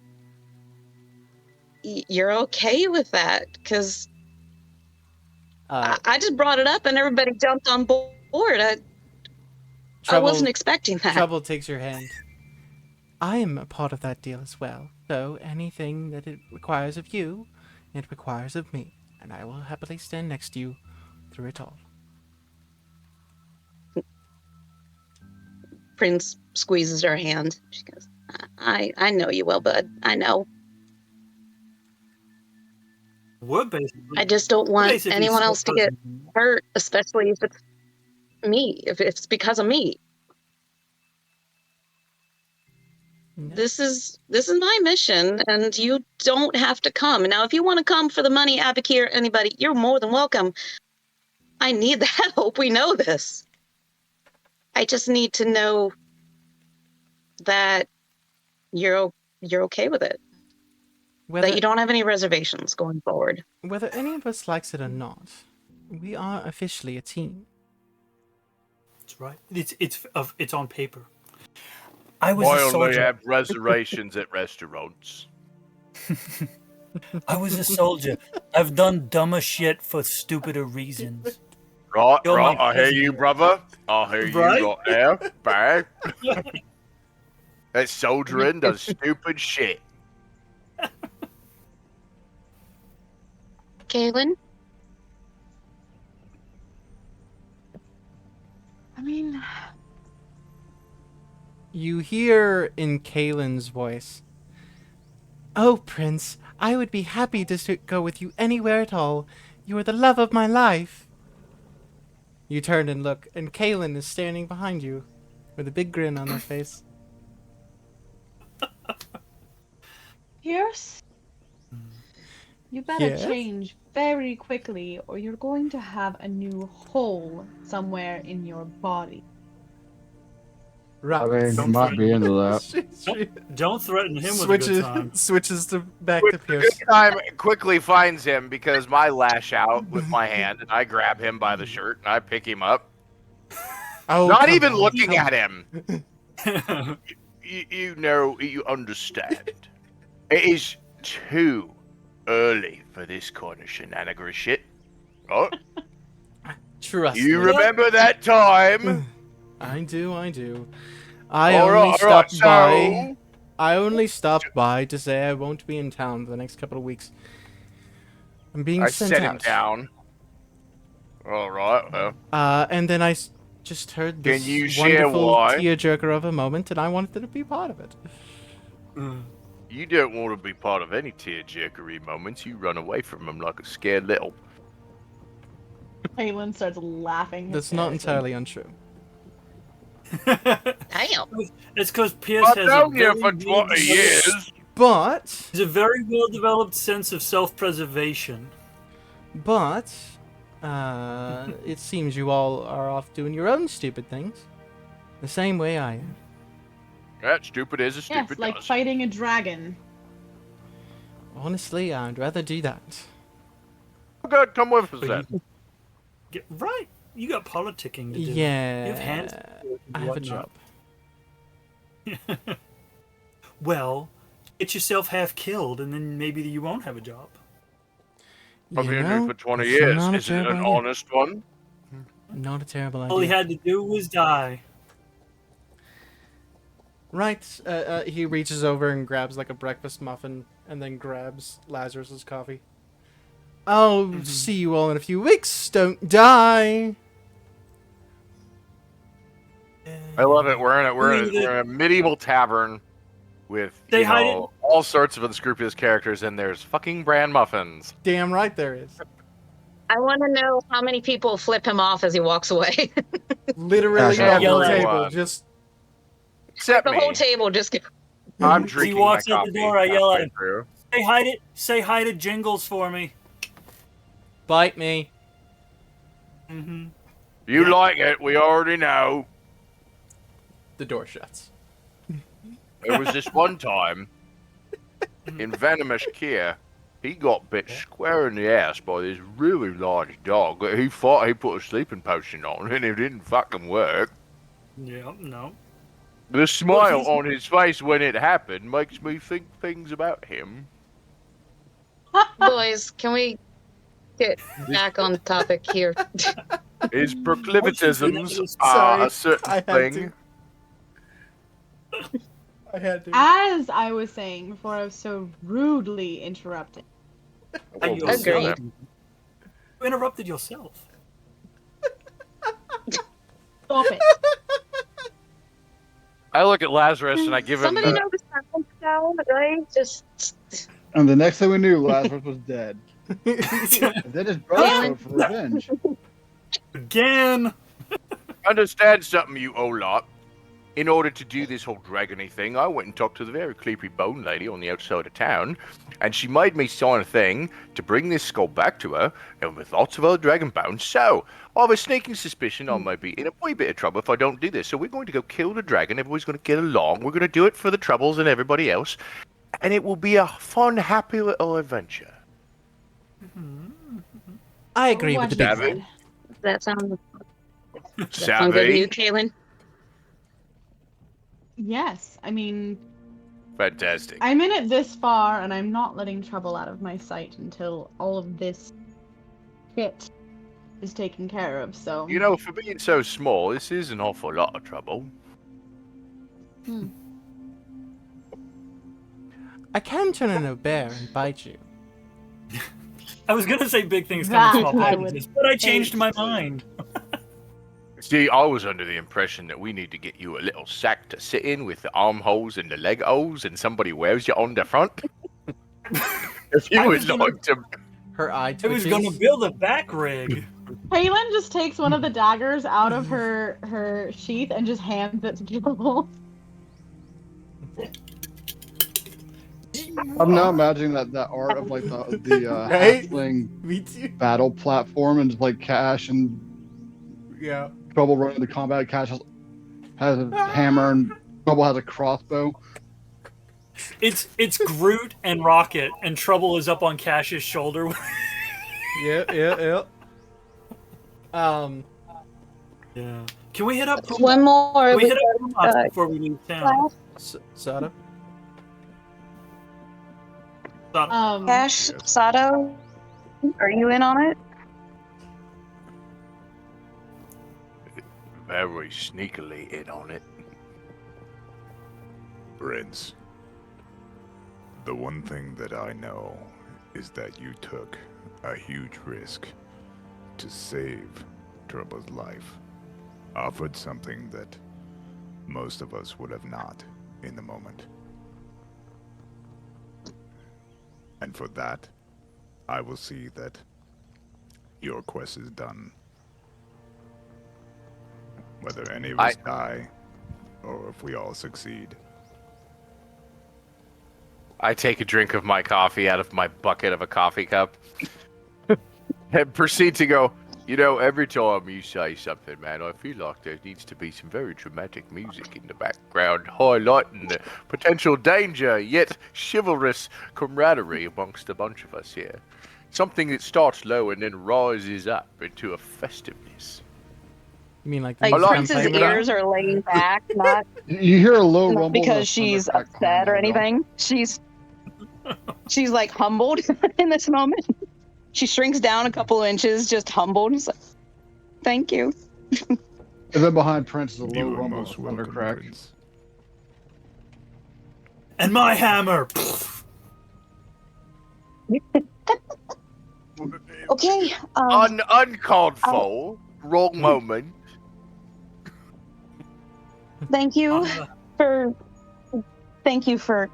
you're okay with that, because I just brought it up and everybody jumped on board. I wasn't expecting that. Trouble takes your hand. I am a part of that deal as well, so anything that it requires of you, it requires of me, and I will happily stand next to you through it all. Prince squeezes her hand. She goes, I know you will, bud. I know. We're basically. I just don't want basically anyone else to get split-personed. hurt, especially if it's me, if it's because of me. No. This is my mission, and you don't have to come. Now, if you want to come for the money, Abakir, anybody, you're more than welcome. I need the help. We know this. I just need to know that you're okay with it. That you don't have any reservations going forward. Whether any of us likes it or not, we are officially a team. That's right. It's on paper. I was I a only soldier. have reservations at restaurants. I was a soldier. I've done dumber shit for stupider reasons. Right, You're right. my I hear you, prisoner. brother. I hear Right? you right there. Bang. That soldiering does stupid shit. Kaylin? I mean, You hear in Kaylin's voice, "Oh, Prince, I would be happy to go with you anywhere at all. You are the love of my life." You turn and look, and Kaylin is standing behind you with a big grin on her face. Pierce, you better Yes? change very quickly, or you're going to have a new hole somewhere in your body. Right. I mean, you might be into that. Don't threaten him with a good time. Switches to back to Good Pierce. time quickly finds him because I lash out with my hand and I grab him by the shirt and I pick him up. Oh, Not come even on, looking come at him. You know, you understand. It is too early for this kind of shenanigan shit. Oh, Trust you me. remember that time? I do. I All only right, stopped by. so I only stopped by to say I won't be in town for the next couple of weeks. I'm being I sent set him out. down. All right, well, And then I just heard Can this you share wonderful why? tearjerker of a moment, and I wanted to be part of it. you don't want to be part of any tearjerkery moments. You run away from them like a scared little. Kaylin starts laughing. That's not hysterically. entirely untrue. Damn. It's because Pierce I've has known you very for 20 years. But He's a very well-developed sense of self-preservation. It seems you all are off doing your own stupid things. The same way I am. That stupid is a Yes, stupid like does. fighting a dragon. Honestly, I'd rather do that. Okay, come with us But then. you- Right. You got politicking to do. Yeah. You have hands. I have a job. Well, get yourself half killed, and then maybe you won't have a job. I've You been know, here for 20 it's years. not a Is it terrible an idea. honest one? Not a terrible All he idea. had to do was die. Right. He reaches over and grabs like a breakfast muffin, and then grabs Lazarus's coffee. I'll see you all in a few weeks. Don't die. I love it. We're in I mean, we're in a medieval tavern with They you hide know, all sorts of unscrupulous characters, and there's fucking bran muffins. Damn right there is. I want to know how many people flip him off as he walks away. Literally Gosh, the whole I- table. Just Except The me. whole table just. I'm As he drinking walks my out the coffee door, I yell at halfway him. through. Say hi to Jingles for me. bite me. Mm-hmm. You Yeah. like it? We already know. The door shuts. There was this one time in Venomous Kier, he got bit square in the ass by this really large dog. He thought he put a sleeping potion on, and it didn't fucking work. Yeah, no. The smile on his face when it happened makes me think things about him. Boys, can we get back on topic here? His proclivitisms Sorry, are a certain I had thing. I had to. As I was saying before, I was so rudely interrupted. Well, You Agreed. You interrupted yourself. Stop it. I look at Lazarus and I give him Somebody the... know the sound sound, right? Just And the next thing we knew, Lazarus was dead. And then his brother showed for revenge. Again. Understand something, you old lot. In order to do this whole dragony thing, I went and talked to the very creepy bone lady on the outside of town, and she made me sign a thing to bring this skull back to her, and with lots of other dragon bones. So, I have a sneaking suspicion I might be in a wee bit of trouble if I don't do this. So we're going to go kill the dragon, everybody's going to get along, we're going to do it for the Troubles and everybody else, and it will be a fun, happy little adventure. I agree with the big Savage. man. that sound good to you, Savvy. Kaylin? Yes, I mean, Fantastic. I'm in it this far, and I'm not letting trouble out of my sight until all of this shit is taken care of, so... You know, for being so small, this is an awful lot of trouble. I can turn into a bear and bite you. I was gonna say big things come in That small I packages, would but I changed hate my to. mind. See, I was under the impression that we need to get you a little sack to sit in with the armholes and the leg holes, and somebody wears you on the front. If you I would was gonna- like to... Her eye I twitches. was gonna build a back rig. Kaylin just takes one of the daggers out of her sheath and just hands it to Joel. I'm now imagining that art of like the Right? halfling Me too. battle platform, and just like Cash and Yeah. Trouble running the combat. Cash has a hammer and Trouble has a crossbow. It's Groot and Rocket, and Trouble is up on Cash's shoulder. Yeah. Yeah. Can we hit up? One more. Can we we hit up Pumas uh, before we leave town? Sada? Cash, Sato, are you in on it? Very sneakily in on it. Prince, the one thing that I know is that you took a huge risk to save Trouble's life. Offered something that most of us would have not in the moment. And for that, I will see that your quest is done. Whether any of us die, or if we all succeed. I take a drink of my coffee out of my bucket of a coffee cup and proceed to go, you know, every time you say something, man, I feel like there needs to be some very dramatic music in the background, highlighting the potential danger, yet chivalrous camaraderie amongst a bunch of us here. Something that starts low and then rises up into a festiveness. You mean like Like I like Prince's it. ears are laying back, not You hear a low rumble because she's upset or anything. She's like humbled in this moment. She shrinks down a couple inches, just humbled. She's like, thank you. And then behind Prince is a low You are rumble most of welcome, thundercrack. Prince. And my hammer. Okay. Uncalled for, wrong moment. Thank you for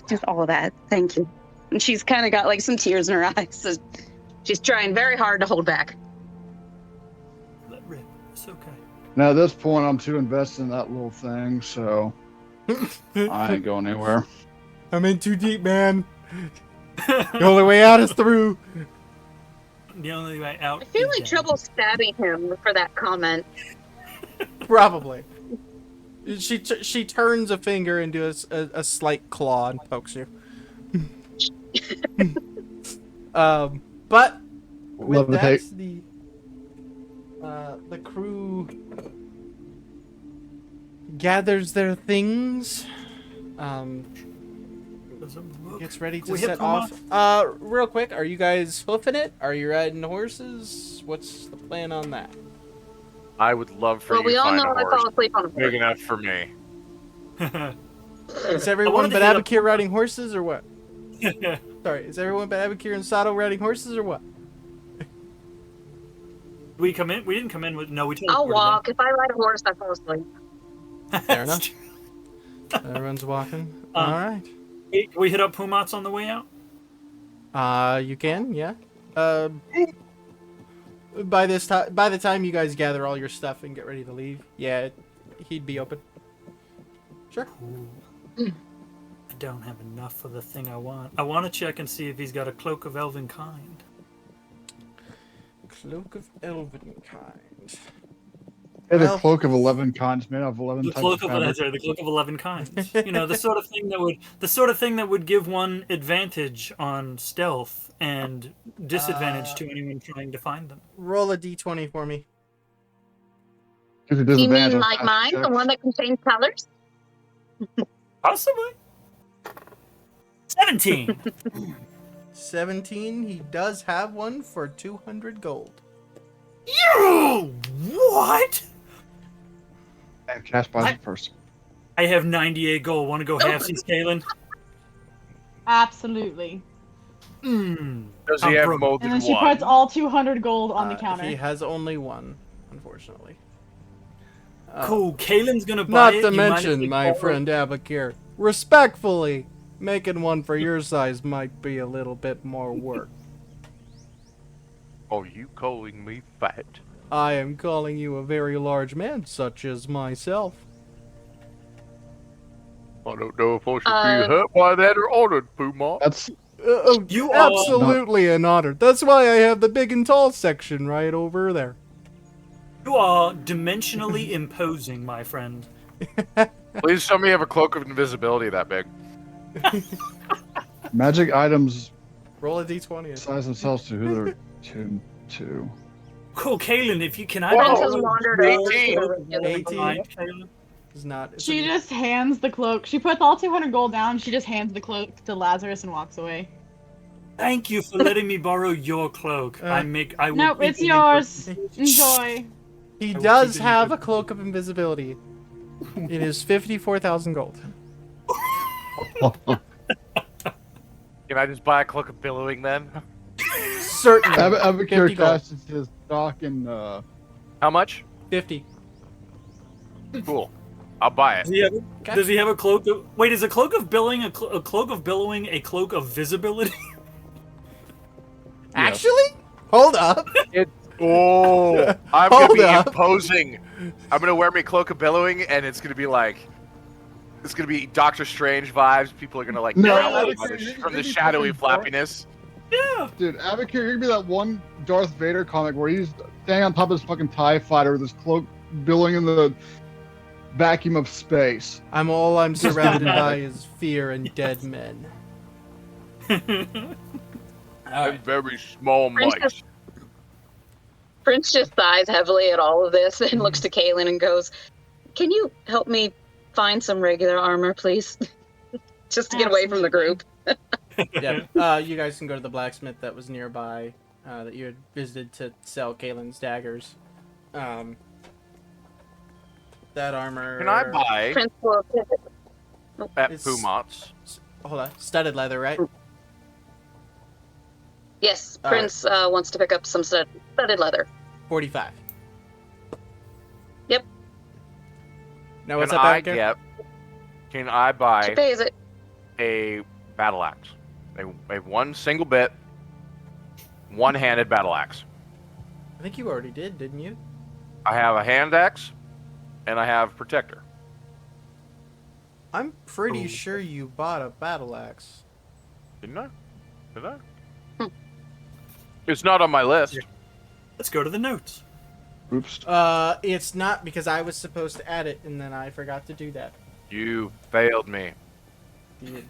just all of that. Thank you. And she's kind of got like some tears in her eyes. So she's trying very hard to hold back. Let rip. It's okay. Now at this point, I'm too invested in that little thing, so I ain't going anywhere. I'm in too deep, man. The only way out is through. The only way out. I feel is like down. trouble stabbing him for that comment. Probably. She turns a finger into a slight claw and pokes you. But with that, the crew gathers their things, Doesn't look. gets ready Can to we hit set Puma? off. Real quick, are you guys hoofing it? Are you riding horses? What's the plan on that? I would love for Well, you we to all find know a I horse fall asleep on the big horse. enough for me. Is everyone wanted to but hit up- Abakir riding horses or what? Sorry, is everyone but Abakir and Sato riding horses or what? We come in. We didn't come in with. No, we. I'll teleported walk. If I ride a horse, I fall asleep. in. Fair enough. Everyone's walking. All right. Can we hit up Pumats on the way out? You can, yeah. By the time you guys gather all your stuff and get ready to leave, yeah, he'd be open. Sure. I don't have enough for the thing I want. I want to check and see if he's got a cloak of elven kind. Cloak of Elven kind. Hey, the Well- cloak of 11 kinds made of 11 The types cloak of of fabric. the cloak of 11 kinds. You know, the sort of thing that would give one advantage on stealth and disadvantage to anyone trying to find them. Roll a d20 for me. Gives you You disadvantage mean on like passive mine, the checks. one that can change colors? Possibly. 17. 17, he does have one for 200 gold. You what? And cast by the person. I have 98 gold. Want to go halfsies, Kalen? Absolutely. Does I'm he have broke. more And than then she one? puts all 200 gold on the counter. He has only one, unfortunately. Cool. Kalen's gonna buy Not it. to You mind if mention, we my borrow- friend Abakir, respectfully, making one for your size might be a little bit more work. Are you calling me fat? I am calling you a very large man, such as myself. I don't know if I should Uh, be hurt by that or honored, Puma. That's You are- absolutely an honor. That's why I have the big and tall section right over there. You are dimensionally imposing, my friend. Please tell me you have a cloak of invisibility that big. magic items Roll a d20. size themselves to who they're tuned to. Cool, Kalen. If you can, Whoa. Prince has wandered over 18. to the regular 18. line. Kalen. It's not. It's She just hands the cloak. She puts all 200 gold down. She just hands the cloak to Lazarus and walks away. Thank you for letting me borrow your cloak. I will Nope, keep it's it in yours. good- Enjoy. He I will does keep it have in a cloak of invisibility. It is 54,000 gold. Can I just buy a cloak of billowing then? Certainly. Abakir 50 gold. casts his stock in How much? 50. Cool. I'll buy it. Does he have a cloak of... Wait, is a cloak of billing a cloak of billowing a cloak of visibility? Actually? Hold up. Oh, I'm Hold gonna be up. imposing. I'm gonna wear my cloak of billowing, and it's gonna be like, it's gonna be Doctor Strange vibes. People are gonna like No, cower Abakir, from the you're shadowy fucking flappiness. Yeah. dude. Abakir, you're gonna be that one Darth Vader comic where he's standing on top of his fucking TIE fighter with his cloak billowing in the vacuum of space. I'm surrounded by is fear and dead men. And very small Prince mice. just, Prince just sighs heavily at all of this and looks to Kaylin and goes, "Can you help me find some regular armor, please? Just to get away from the group." Yeah. You guys can go to the blacksmith that was nearby that you had visited to sell Kalen's daggers. That armor. Can I buy Prince will pivot. at It's- Pumat's? Hold on. Studded leather, right? Yes, All Prince wants to pick up some studded leather. 45. Yep. Now what's Can up I back there? get? Can I She buy pays it. a battle axe? A one single bit, one-handed battle axe. I think you already did, didn't you? I have a hand axe, and I have protector. I'm pretty Ooh. sure you bought a battle axe. Didn't I? Did I? It's not on my list. Let's go to the notes. Oops. It's not because I was supposed to add it and then I forgot to do that. You failed me. Did.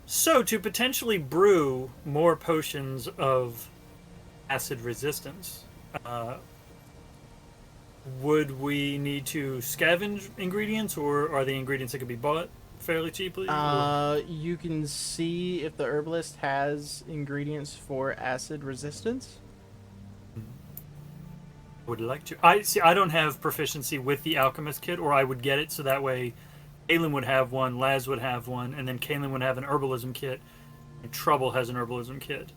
So, to potentially brew more potions of acid resistance, would we need to scavenge ingredients, or are the ingredients that could be bought fairly cheaply? You can see if the herbalist has ingredients for acid resistance. Would like to. I don't have proficiency with the alchemist kit, or I would get it so that way Kaylin would have one, Laz would have one, and then Kaylin would have an herbalism kit, and Trouble has an herbalism kit.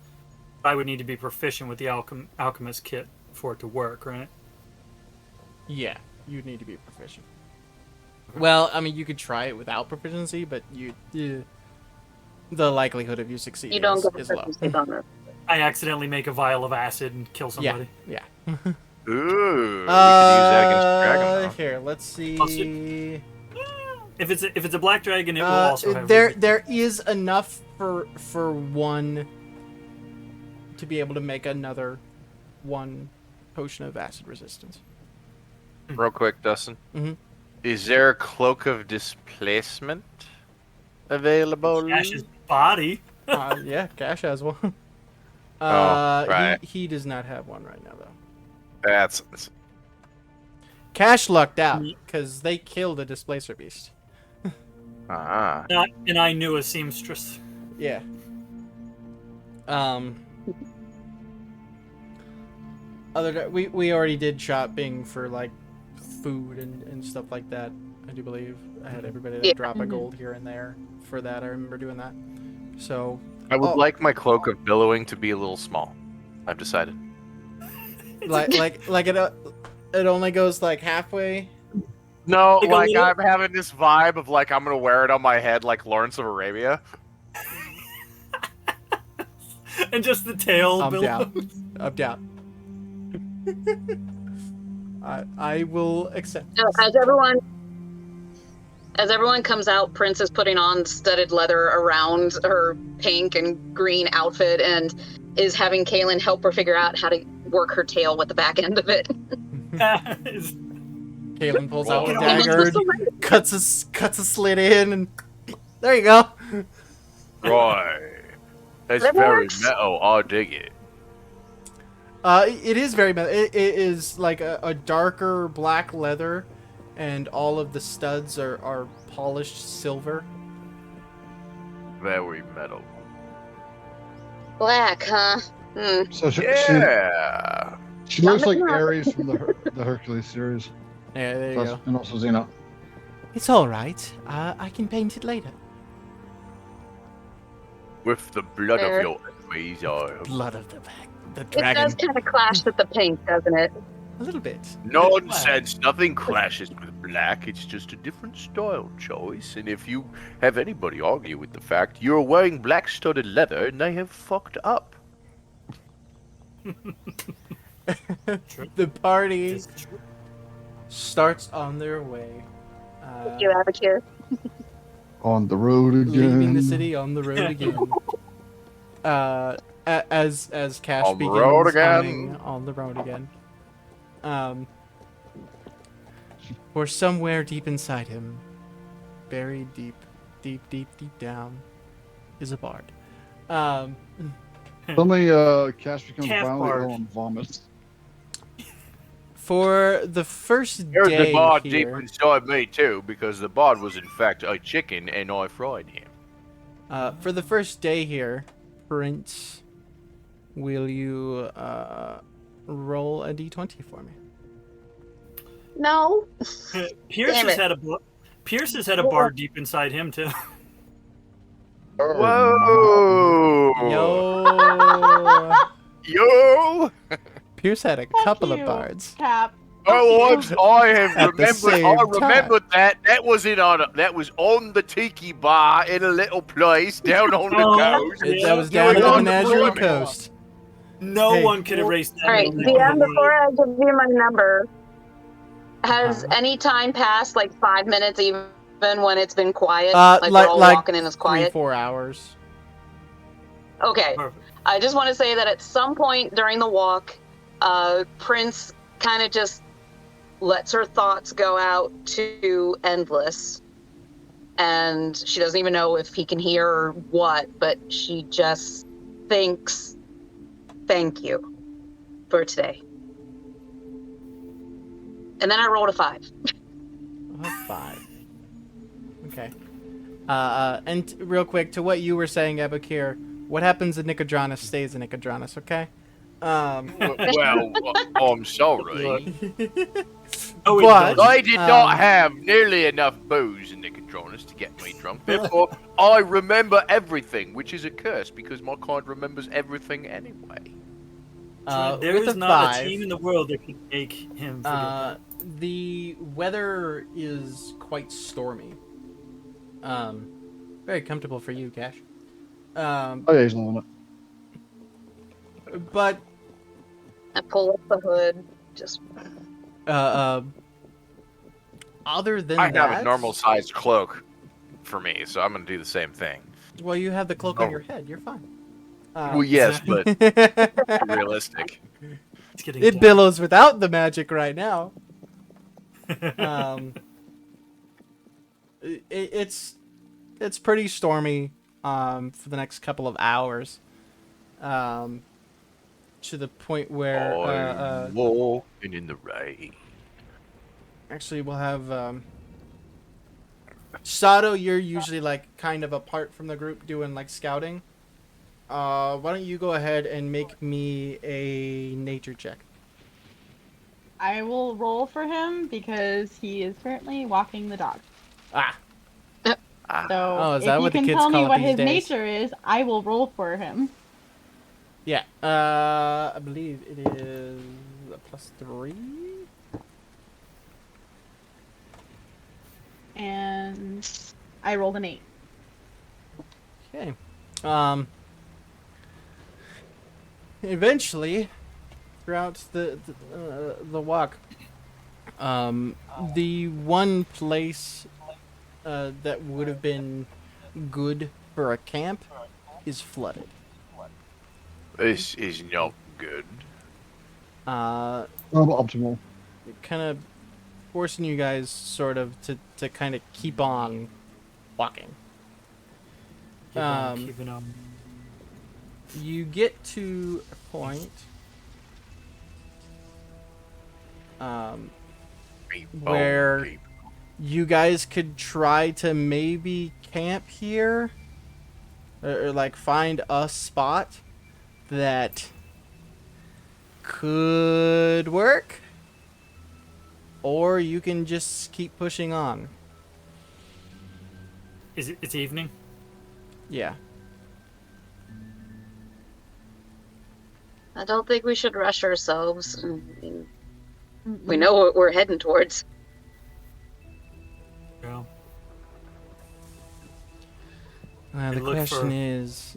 I would need to be proficient with the alchemist kit for it to work, right? Yeah, you need to be proficient. Well, I mean, you could try it without proficiency, but the likelihood of you succeeding You don't get is low. proficiency bonus. I accidentally make a vial of acid and kill somebody. Yeah. Ooh, we could use that against Dragon. Here, let's see. I'll see. If it's a black dragon, it will also have. There is enough for one to be able to make another one potion of acid resistance. Real quick, Dustin. Mhm. Is there a cloak of displacement available? Ash's body. Yeah, Cash has one. Right. He does not have one right now, though. That's Cash lucked out because they killed a displacer beast. And I knew a seamstress. Yeah. We already did shopping for like food and stuff like that. I do believe I had everybody to drop a gold here and there for that. I remember doing that. So I would like my cloak of billowing to be a little small. I've decided. like it only goes like halfway. No, Like a like little- I'm having this vibe of like I'm gonna wear it on my head like Lawrence of Arabia. And just the tail I'm billows. down. I will accept. As everyone comes out, Prince is putting on studded leather around her pink and green outfit and is having Kaylin help her figure out how to work her tail with the back end of it. Kaylin pulls out a Oh. dagger, cuts a slit in, and there you go. Right. That's That very works. metal. I'll dig it. It is very metal. It is like a darker black leather, and all of the studs are polished silver. Very metal. Black, huh? So Yeah. she looks like Something wrong. Ares from the Hercules series. Yeah, there you Plus, go. and also Xena. It's all right. I can paint it later. With the blood Fair. of your enemies, I have. Blood of the It dragon. does kind of clash with the pink, doesn't it? A little bit. Nonsense. Nothing clashes with black. It's just a different style choice. And if you have anybody argue with the fact you're wearing black studded leather, and they have fucked up. The party starts on their way. You have a cure. On the road again. Leaving the city on the road again. As Cash On the begins road again. humming on the road again. For somewhere deep inside him, buried deep down, is a bard. Suddenly, Cash becomes Calf violently bard. ill and vomits. For the first There's day a bod deep here, inside me too, because the bod was in fact a chicken, and I fried him. for the first day here, Prince, will you roll a d20 for me? No. Pierce Damn has it. had Pierce has had a bard deep inside him too. Whoa! Yo, Yo! Pierce had a Fuck couple of you, bards. Cap. Oh, Fuck you. I have At the same remembered that. That was that was on the tiki bar in a little place down on the Oh. coast. That was Yeah, down at the on the Menagerie perimeter. Coast. No Hey. one could erase that. All right, memory. DM, before I give you my number, has any time passed, like 5 minutes even when it's been quiet? Like we're all walking in as quiet? 3-4 hours. Okay. Perfect. I just want to say that at some point during the walk, Prince kind of just lets her thoughts go out to Endless. And she doesn't even know if he can hear or what, but she just thinks, thank you for today. And then I rolled a 5. A 5. Okay. And real quick, to what you were saying, Ebakir, what happens in Nicodranus stays in Nicodranus, okay? Well, I'm sorry. Oh, it But- does. I did not have nearly enough booze in Nicodranus to get me drunk. Therefore, I remember everything, which is a curse because my card remembers everything anyway. There with is a not 5, a team in the world that can make him forget that. the weather is quite stormy. Very comfortable for you, Cash. Oh yeah, he's loving it. But I pull up the hood. Just other than I that, have a normal-sized cloak for me, so I'm going to do the same thing. Well, you have the cloak on Oh. your head. You're fine. Well, yes, but realistic. It's getting It dark. billows without the magic right now. It's pretty stormy for the next couple of hours. To the point where I'm walking in the rain. actually we'll have Sato, you're usually like kind of apart from the group doing like scouting. Why don't you go ahead and make me a nature check? I will roll for him because he is currently walking the dog. Ah, So Oh, is if that you what the can kids tell me call it what these his days? nature is, I will roll for him. yeah. I believe it is a +3. And I rolled an 8. Okay. Eventually, throughout the walk, the one place that would have been good for a camp is flooded. This is not good. Optimal. Kind of forcing you guys sort of to kind of keep on walking. Keeping on. You get to a point where you guys could try to maybe camp here or like find a spot that could work, or you can just keep pushing on. It's evening? Yeah. I don't think we should rush ourselves. I mean, we know what we're heading towards. Yeah. The And look question for- is,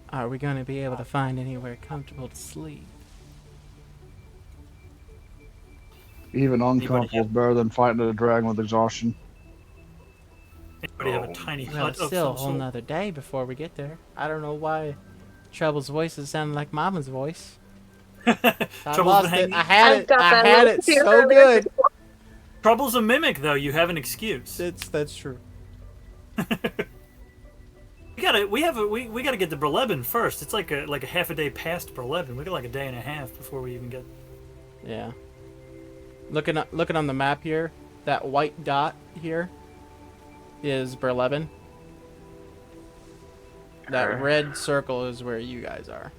are we going to be able to find anywhere comfortable to sleep? Even uncomfortable is better than fighting a dragon with exhaustion. Anybody have a Oh. tiny Well, hut it's of still a some whole sort? nother day before we get there. I don't know why Trouble's voice is sounding like Mama's voice. I Trouble's lost been it. I had I've it. got I that had little it tear so earlier. good. Trouble's a mimic, though. You have an excuse. That's true. We gotta get to Berleben first. It's like a half a day past Berleben. We got like a day and a half before we even get. Yeah. Looking on the map here, that white dot here is Berleben. That red circle is where you guys are.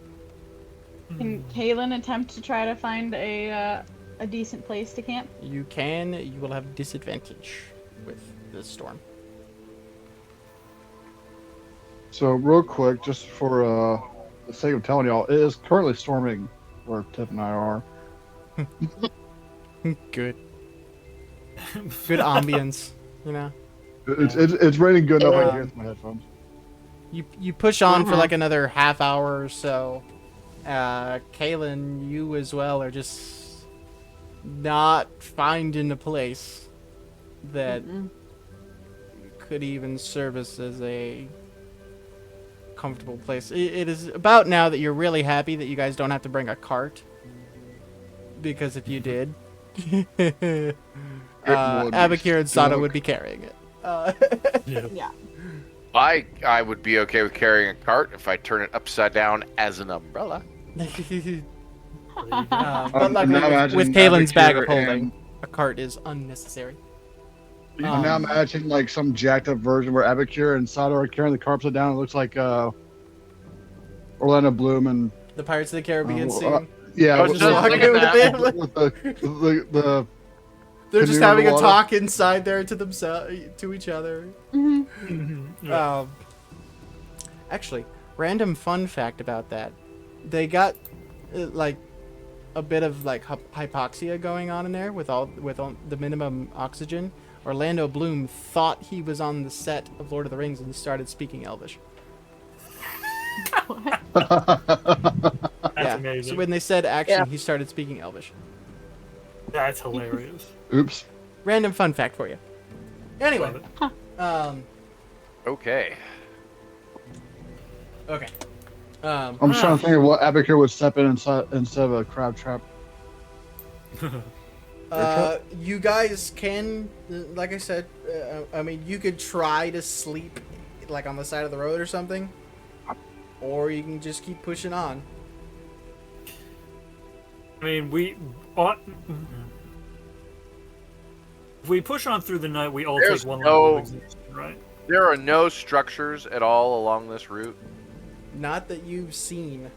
Can Kaylin attempt to try to find a decent place to camp? You will have disadvantage with this storm. So real quick, just for the sake of telling y'all, it is currently storming where Tiff and I are. Good. Good ambience, you know. It's raining good enough I Yeah. can hear it through my headphones. You push on for like another half hour or so. Kaylin, you as well are just not finding a place that could even service as a comfortable place. It is about now that you're really happy that you guys don't have to bring a cart, because if you did, would Abakir and Sato joke. would be carrying it. Yeah. I would be okay with carrying a cart if I turn it upside down as an umbrella. But luckily, Now with imagine Kaylin's bag of Abakir holding. and a cart is unnecessary. I'm now imagining like some jacked up version where Abacure and Sato are carrying the car upside down. It looks like Orlando Bloom and The Pirates of the Caribbean Uh, scene. yeah, I was with, just walking thinking with that. the- with the They're just canoe in having the a water. talk inside there to themselves, to each other. Yeah. Actually, random fun fact about that: they got like a bit of like hypoxia going on in there with all the minimum oxygen. Orlando Bloom thought he was on the set of Lord of the Rings and started speaking Elvish. That's amazing. So when they said action, Yeah. he started speaking Elvish. That's hilarious. Oops. Random fun fact for you. Anyway, Love it. Okay. okay. I'm just trying to think of what Abacure would step in instead of a crab trap. You guys can, like I said, I mean, you could try to sleep, like on the side of the road or something, or you can just keep pushing on. I mean, we ought. If we push on through the night, we all There's take one no- level of exhaustion, right? There are no structures at all along this route. Not that you've seen.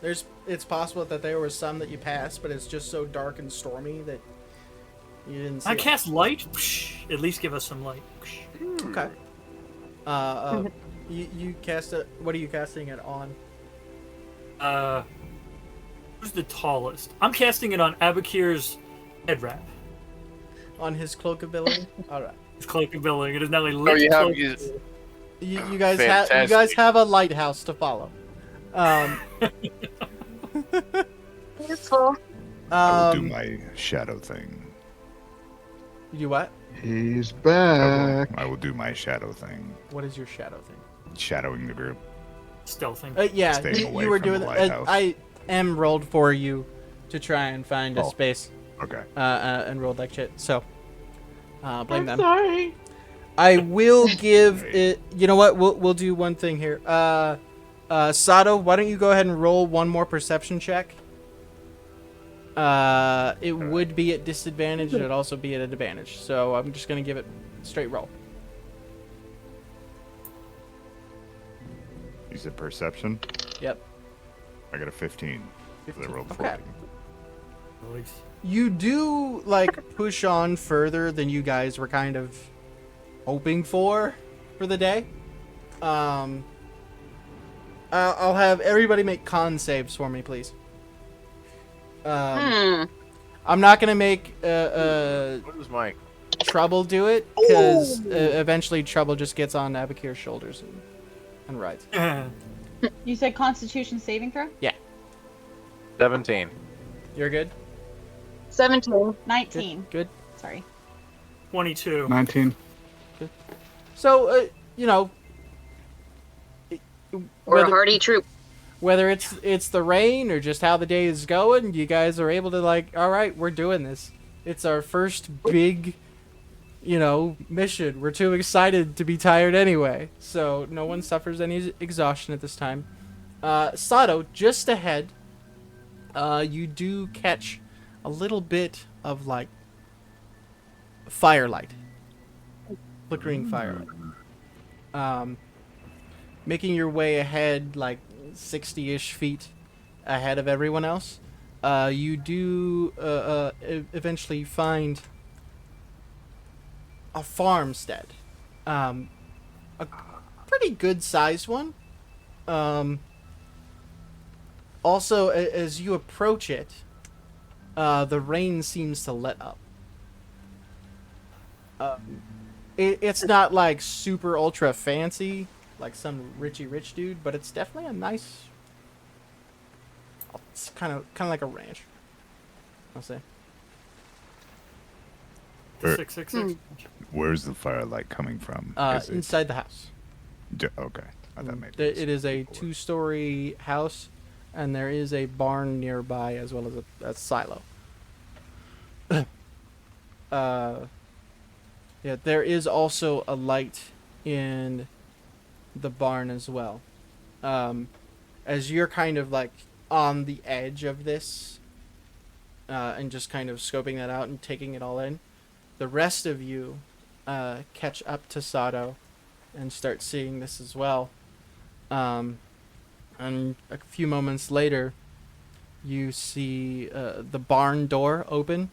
It's possible that there was some that you passed, but it's just so dark and stormy that you didn't see. I it. cast light. Psh, at least give us some light. Psh. Okay. You cast it. What are you casting it on? Who's the tallest? I'm casting it on Abacure's head wrap. On his cloak ability. All right. His cloak ability. It is now a Oh, lit you have cloak. used. You guys have Fantastic. a lighthouse to follow. Useful. I will do my shadow thing. You do what? He's I back. will do my shadow thing. What is your shadow thing? Shadowing the group. Stealthing. Yeah, Staying away you were from doing the that. lighthouse. I am rolled for you to try and find a Oh. space, Okay. and rolled like shit. So, blame them. Sorry. I will give it. You know what? We'll do one thing here. Sato, why don't you go ahead and roll one more perception check? It would be at disadvantage. It'd also be at an advantage. So I'm just gonna give it straight roll. You said perception? Yep. I got a 15. So I 15. rolled Okay. 14. Nice. You do like push on further than you guys were kind of hoping for the day. I'll have everybody make con saves for me, please. I'm not gonna make What is my? Trouble do it because eventually Trouble just gets on Abacure's shoulders and rides. You said Constitution saving throw? 17. You're good. 17. 19. Good. Sorry. 22. 19. So you know. We're a whether- hardy troop. Whether it's the rain or just how the day is going, you guys are able to like, all right, we're doing this. It's our first big, mission. We're too excited to be tired anyway, so no one suffers any exhaustion at this time. Sato, just ahead, you do catch a little bit of like firelight, flickering firelight. Making your way ahead like 60-ish feet ahead of everyone else, you do eventually find a farmstead, a pretty good sized one. Also, as you approach it, the rain seems to let up. It's not like super ultra fancy like some rich dude, but it's definitely a nice. It's kind of like a ranch, I'll say. Where- 666. Where's the firelight coming from? Is it- Inside the house. Okay. That made It sense. is a 2-story house, and there is a barn nearby as well as a silo. Yeah, there is also a light in the barn as well. As you're kind of like on the edge of this, and just kind of scoping that out and taking it all in. The rest of you catch up to Sato and start seeing this as well. And a few moments later, you see the barn door open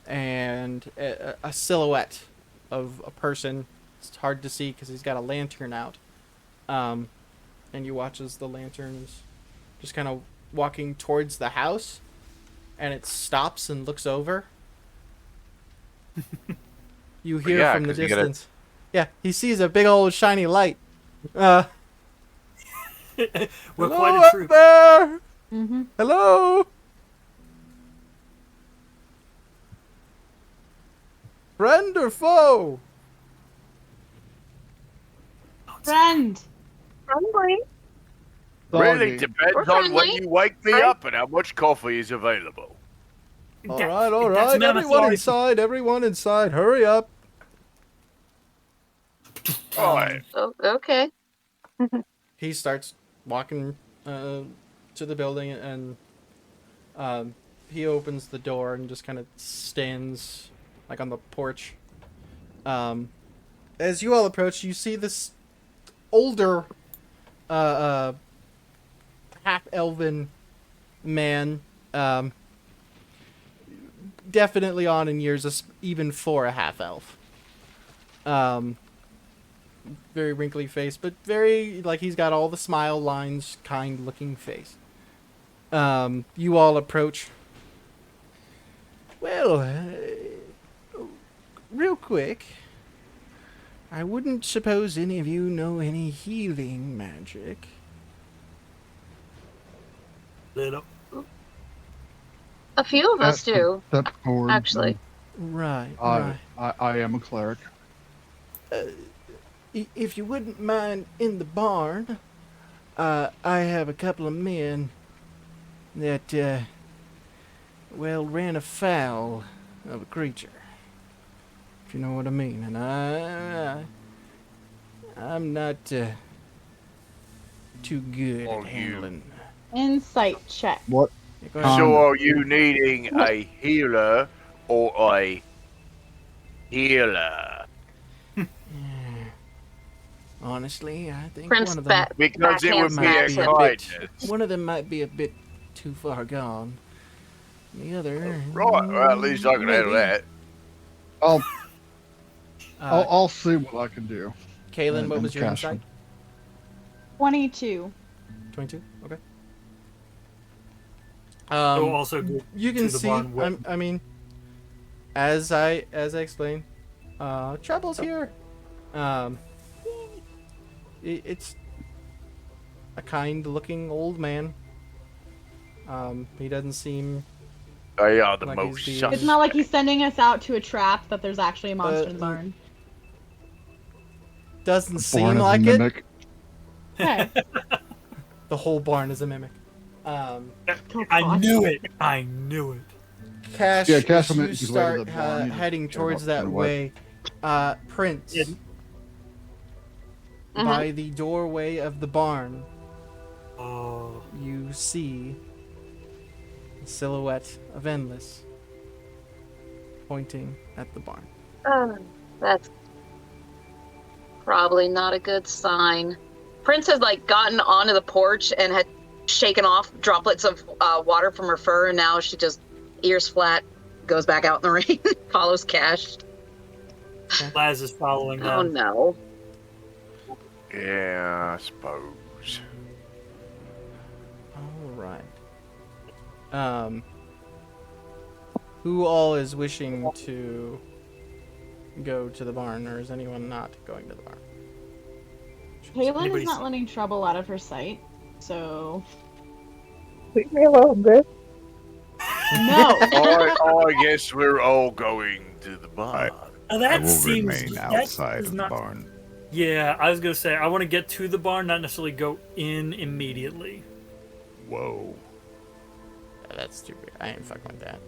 and a silhouette of a person. It's hard to see because he's got a lantern out. And you watch as the lantern is just kind of walking towards the house, and it stops and looks over. You hear from the 'cause you gotta- distance. Yeah, he sees a big old shiny light. We're We're Hello quite a up troop. there! Mm-hmm. Hello? Friend or foe? Friend. Probably. Really Doggy. depends We're on when friendly, you wake me right? up and how much coffee is available. All That- right, that's not everyone authority. inside, everyone inside, hurry up. Alright. Oh, okay. He starts walking to the building, and he opens the door and just kind of stands like on the porch. As you all approach, you see this older half-elven man, definitely on in years, even for a half-elf. Very wrinkly face, but very, like, he's got all the smile lines, kind-looking face. You all approach. Well, real quick, I wouldn't suppose any of you know any healing magic. Little. A few of us do, Step forward. actually. Right, I, right. I am a cleric. If you wouldn't mind, in the barn, I have a couple of men that, well, ran afoul of a creature. If you know what I mean. And I'm not too good Oh, at you. handling. Insight check. What? Yeah, go ahead. So are you needing a healer or a healer? Honestly, I think Prince one of them Bat. Because it would be a might be a bit. kindness. One of them might be a bit too far gone. The other. Right, well, at least I can handle maybe. that. I'll, Uh, I'll see what I can do. Kaylin, what and was your cast insight? 22. 22. Okay. So also go You to can the see. barn with- I mean, as I explained, trouble's here. It's a kind-looking old man. He doesn't seem. They are the Like most he's being- sus- It's not like he's sending us out to a trap that there's actually a monster in the barn. Doesn't Born seem as a like it. mimic. Okay. The whole barn is a mimic. Oh, I God. knew it. I knew it. Cash, Yeah, Cash, as I you mean, he's way to start the barn, you heading just towards turn that up way, Prince, Yeah. by the doorway of the barn, Oh, you see the silhouette of Endless pointing at the barn. That's probably not a good sign. Prince had like gotten onto the porch and had shaken off droplets of water from her fur, and now she just ears flat goes back out in the rain, follows Cash. Laz is following Oh them. no. Yeah, I suppose. All right. Who all is wishing to go to the barn, or is anyone not going to the barn? Kaylin Anybody's- is not letting trouble out of her sight, so Leave me alone, bitch. no. I guess we're all going to the barn. Now I that will seems remain that outside is of the not- barn. Yeah, I was gonna say I want to get to the barn, not necessarily go in immediately. Whoa. That's too weird. I ain't fucking with that.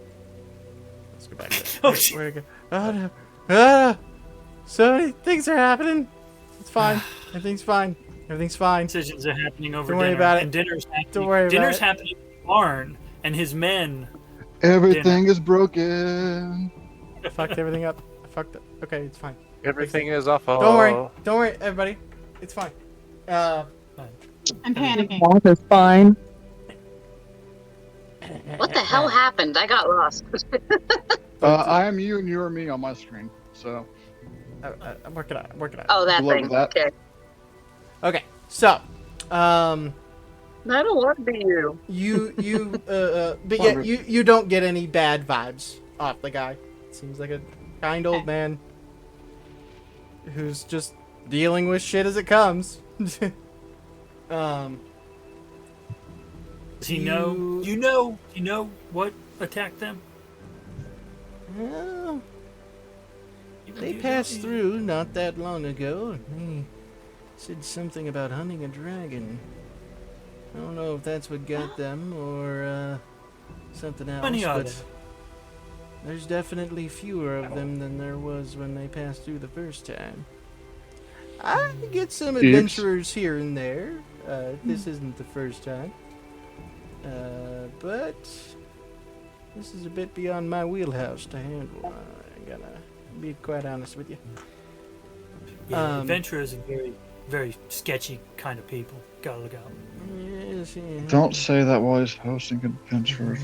Let's go back to Oh, where, shit. where to go? Oh no. Ah! So many things are happening. It's fine. Everything's fine. Everything's fine. Decisions are happening over Don't dinner, worry about it. and dinner's happening. Don't worry about dinner's it. happening in the barn, and his men Everything is broken. I fucked everything up. I fucked up. Okay, it's fine. Everything is awful. Don't worry. Don't worry, everybody. It's fine. I'm panicking. Mouth is fine. What the hell happened? I got lost. I am you and you are me on my screen. So I'm working on it. I'm working on it. Oh, that Good luck thing. with that. Okay. Okay, so, I don't want to be you. but yeah, you don't get any bad vibes off the guy. Seems like a kind old man who's just dealing with shit as it comes. Does he know? You know what attacked them? Well, they passed through not that long ago. They said something about hunting a dragon. I don't know if that's what got them or something else, Many are but there? there's definitely fewer of them than there was when they passed through the first time. I get some adventurers here and there. This isn't the first time. But this is a bit beyond my wheelhouse to handle. I'm gonna be quite honest with you. Yeah, adventurers are very, very sketchy kind of people. Gotta look out. Yes, yeah. don't say that while he's hosting adventures.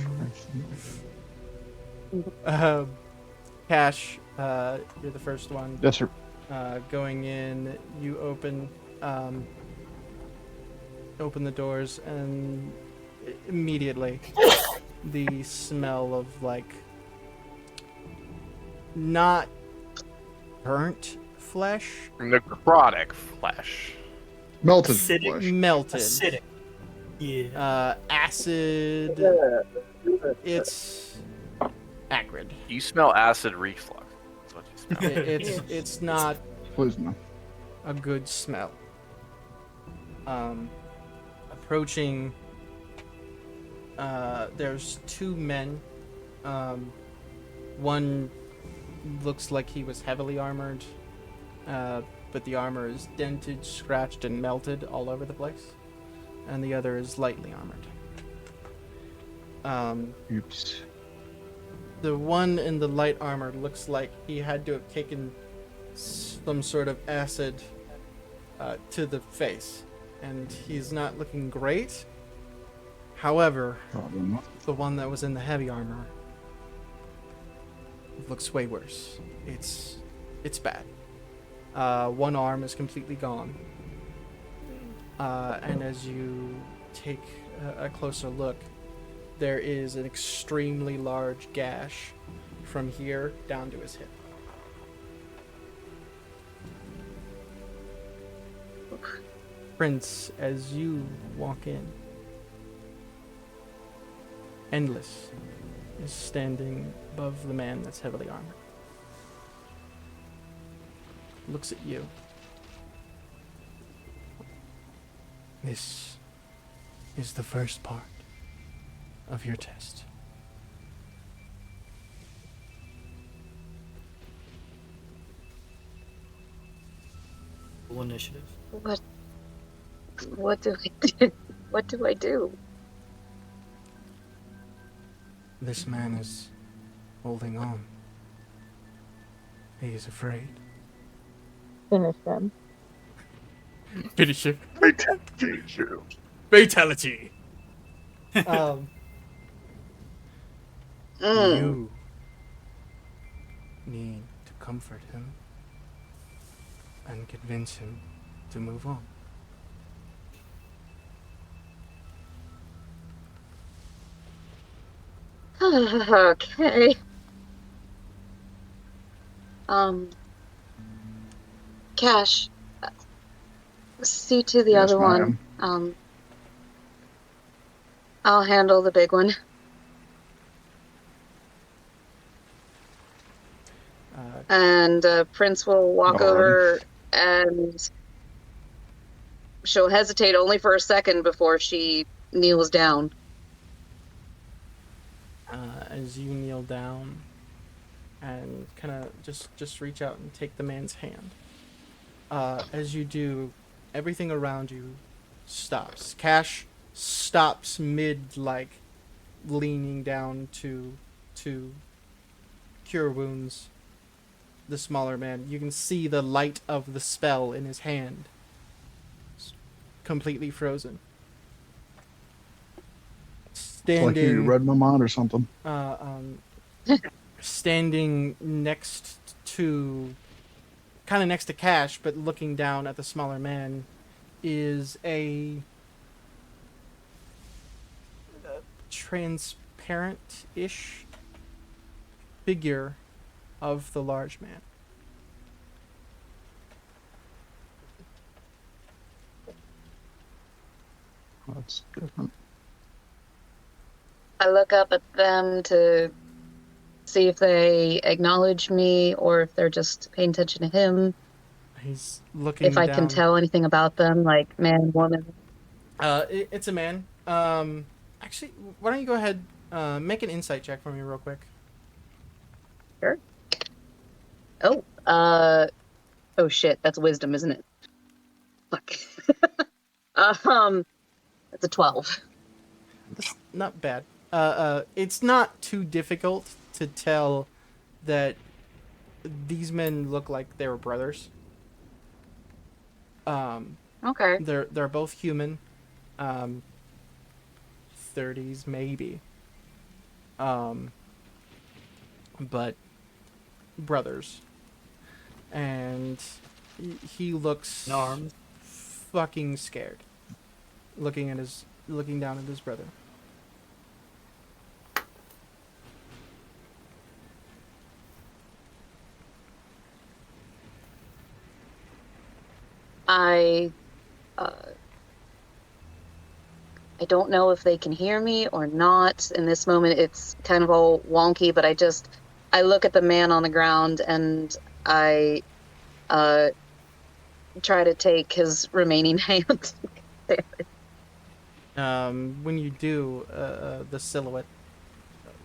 Cash, you're the first one. Yes, sir. Going in, you open the doors, and immediately the smell of like not burnt flesh, Necrotic flesh. Melted Acidic. flesh. melted, Acidic. Yeah. acid. It's acrid. You smell acid reflux. That's what you smell. It's not Please no. a good smell. Approaching, there's two men. One looks like he was heavily armored, but the armor is dented, scratched, and melted all over the place. And the other is lightly armored. Oops. The one in the light armor looks like he had to have taken some sort of acid to the face, and he's not looking great. However, Probably not. the one that was in the heavy armor looks way worse. It's bad. One arm is completely gone, and as you take a closer look, there is an extremely large gash from here down to his hip. Prince, as you walk in, Endless is standing above the man that's heavily armored. Looks at you. This is the first part of your test. Initiative. What do I do? What do I do? This man is holding on. He is afraid. Finish him. Finish him. Fatality. Fatality. Mm. You need to comfort him and convince him to move on. Okay. Cash. See to the Yes, other one. I'll handle the big one. And Prince will walk Alrighty. over, and she'll hesitate only for a second before she kneels down. As you kneel down and kind of just reach out and take the man's hand. As you do, everything around you stops. Cash stops mid, like, leaning down to to cure wounds. The smaller man, you can see the light of the spell in his hand. It's completely frozen. It's like you Standing, read my mind or something. standing next to, kind of next to Cash, but looking down at the smaller man, is a transparent-ish figure of the large man. That's different. I look up at them to see if they acknowledge me or if they're just paying attention to him. He's looking If I down. can tell anything about them, like man, woman. It's a man. Actually, why don't you go ahead, make an insight check for me real quick. Sure. Oh, oh shit, that's wisdom, isn't it? Fuck. It's a 12. That's not bad. It's not too difficult to tell that these men look like they were brothers. Okay. They're both human. 30s maybe. But brothers. And he looks Arms. fucking scared. Looking down at his brother. I don't know if they can hear me or not. In this moment, it's kind of all wonky, but I look at the man on the ground and I try to take his remaining hand. When you do, the silhouette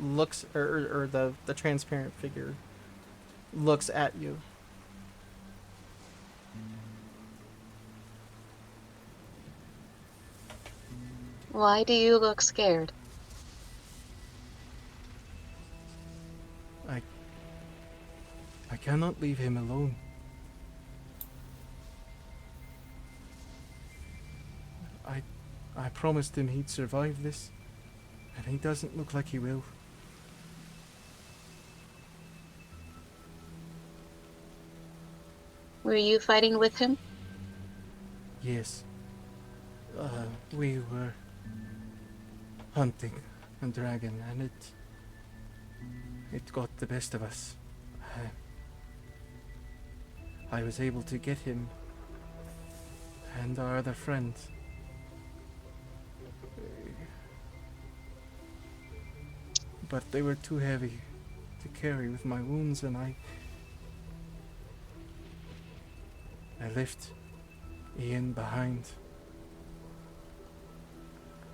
looks, or the transparent figure looks at you. Why do you look scared? I cannot leave him alone. I promised him he'd survive this, and he doesn't look like he will. Were you fighting with him? Yes. We were hunting a dragon, and it got the best of us. I was able to get him and our other friend. But they were too heavy to carry with my wounds, and I left Ian behind.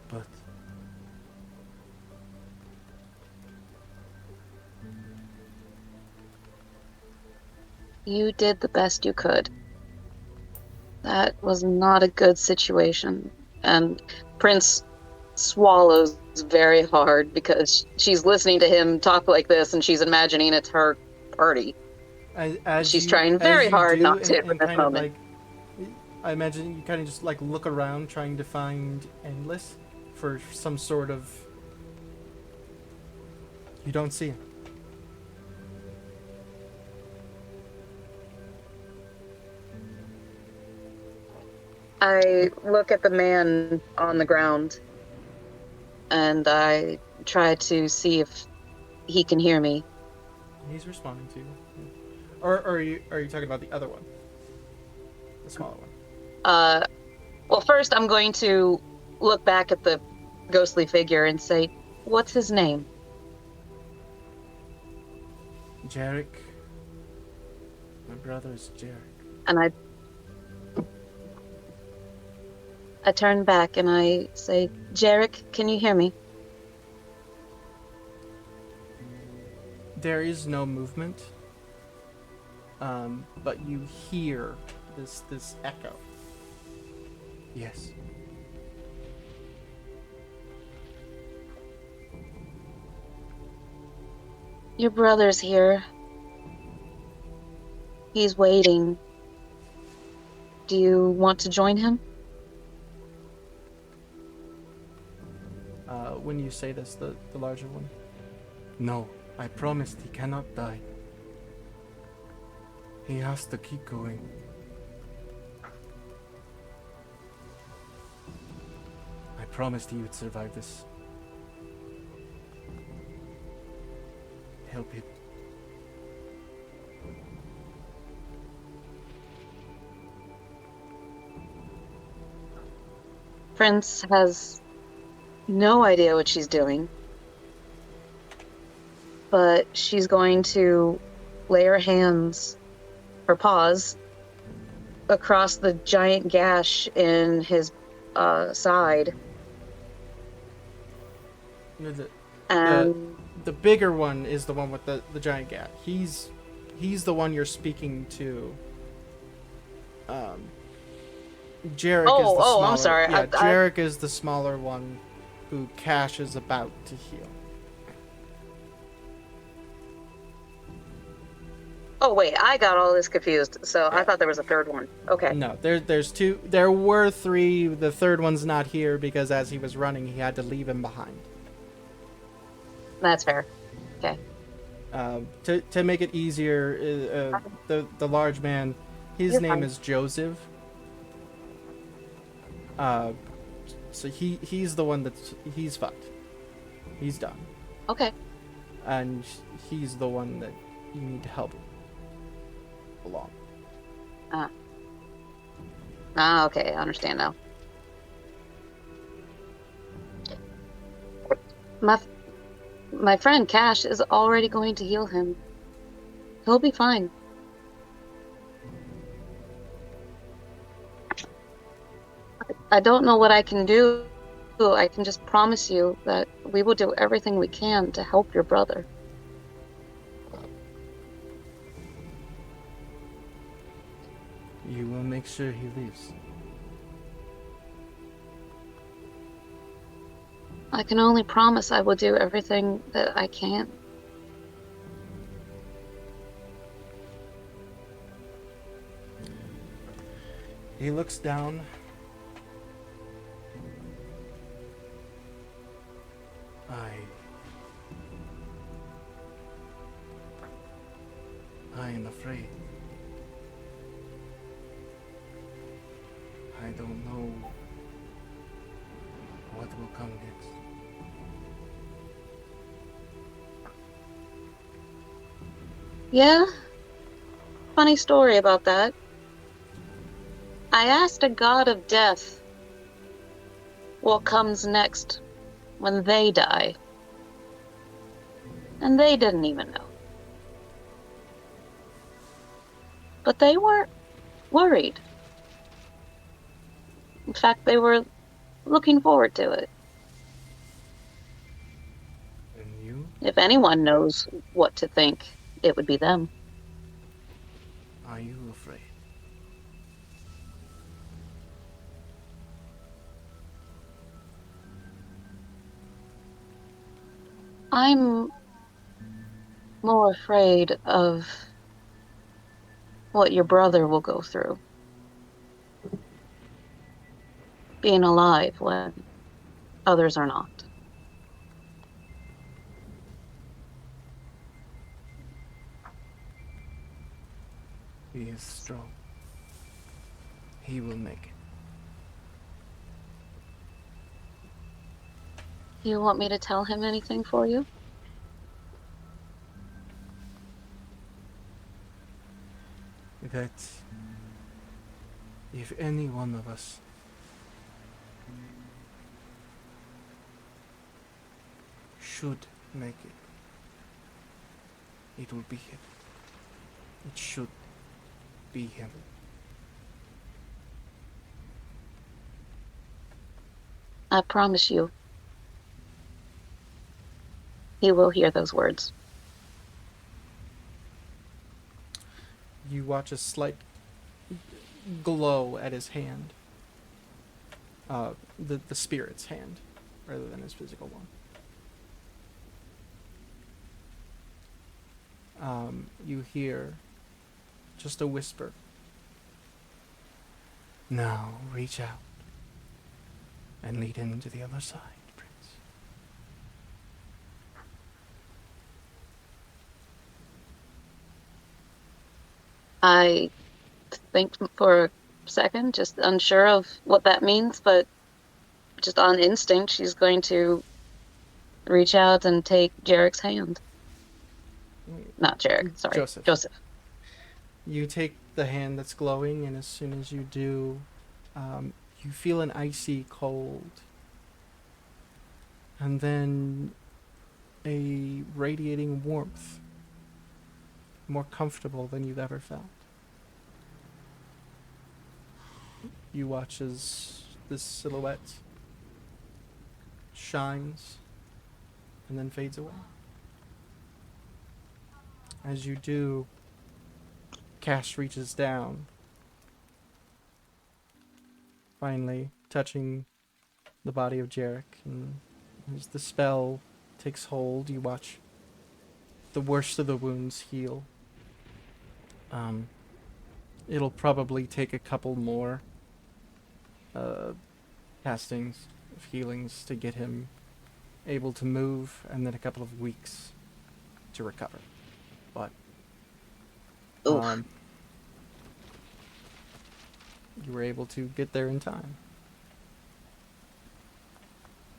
But You did the best you could. That was not a good situation. And Prince swallows very hard because she's listening to him talk like this and she's imagining it's her party. She's trying very hard not to at this moment. I imagine you kind of just like look around trying to find Endless for some sort of... You don't see him. I look at the man on the ground and I try to see if he can hear me. He's responding to you. Or are you talking about the other one? The smaller one? Well, first I'm going to look back at the ghostly figure and say, what's his name? Jarek. My brother's Jarek. And I turn back and I say, Jarek, can you hear me? There is no movement, but you hear this echo. Yes. Your brother's here. He's waiting. Do you want to join him? When you say this, the larger one. No, I promised he cannot die. He has to keep going. I promised he would survive this. Help him. Prince has no idea what she's doing, but she's going to lay her hands, her paws, across the giant gash in his side. And The bigger one is the one with the giant gap. He's the one you're speaking to. Jarek is the smaller. I'm sorry. Yeah, Jarek is the smaller one who Cash is about to heal. Oh wait, I got all this confused. So I thought there was a third one. Okay. No, there's two. There were three. The third one's not here because as he was running, he had to leave him behind. That's fair. Okay. To make it easier, the large man, his You're name fine. is Joseph. So he's the one he's fucked. He's done. Okay. And he's the one that you need to help along. Okay, I understand now. My friend Cash is already going to heal him. He'll be fine. I don't know what I can do. I can just promise you that we will do everything we can to help your brother. You will make sure he lives. I can only promise I will do everything that I can. He looks down. I am afraid. I don't know what will come next. Yeah? Funny story about that. I asked a god of death what comes next when they die. And they didn't even know. But they weren't worried. In fact, they were looking forward to it. And you? If anyone knows what to think, it would be them. Are you afraid? I'm more afraid of what your brother will go through. Being alive when others are not. He is strong. He will make it. You want me to tell him anything for you? That if any one of us should make it will be him. It should be him. I promise you, he will hear those words. You watch a slight glow at his hand. The spirit's hand, rather than his physical one. you hear just a whisper. Now reach out and lead him to the other side, Prince. I think for a second, just unsure of what that means, but just on instinct, she's going to reach out and take Jarek's hand. Not Jarek, sorry. Joseph. You take the hand that's glowing, and as soon as you do, you feel an icy cold. And then a radiating warmth, more comfortable than you've ever felt. You watch as this silhouette shines and then fades away. As you do, Cash reaches down, finally touching the body of Jarek, and as the spell takes hold, you watch the worst of the wounds heal. It'll probably take a couple more castings of healings to get him able to move, and then a couple of weeks to recover. But you were able to get there in time.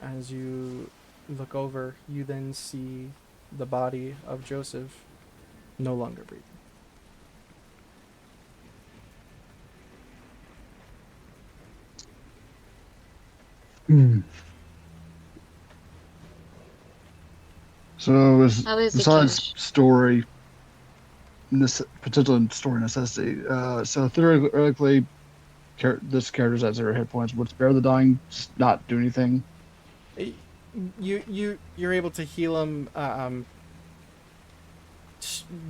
As you look over, you then see the body of Joseph no longer breathing. So, How is it besides changed? story, potential story necessity, so theoretically, this character's at 0 hit points. Would Spare the Dying just not do anything? You're able to heal him.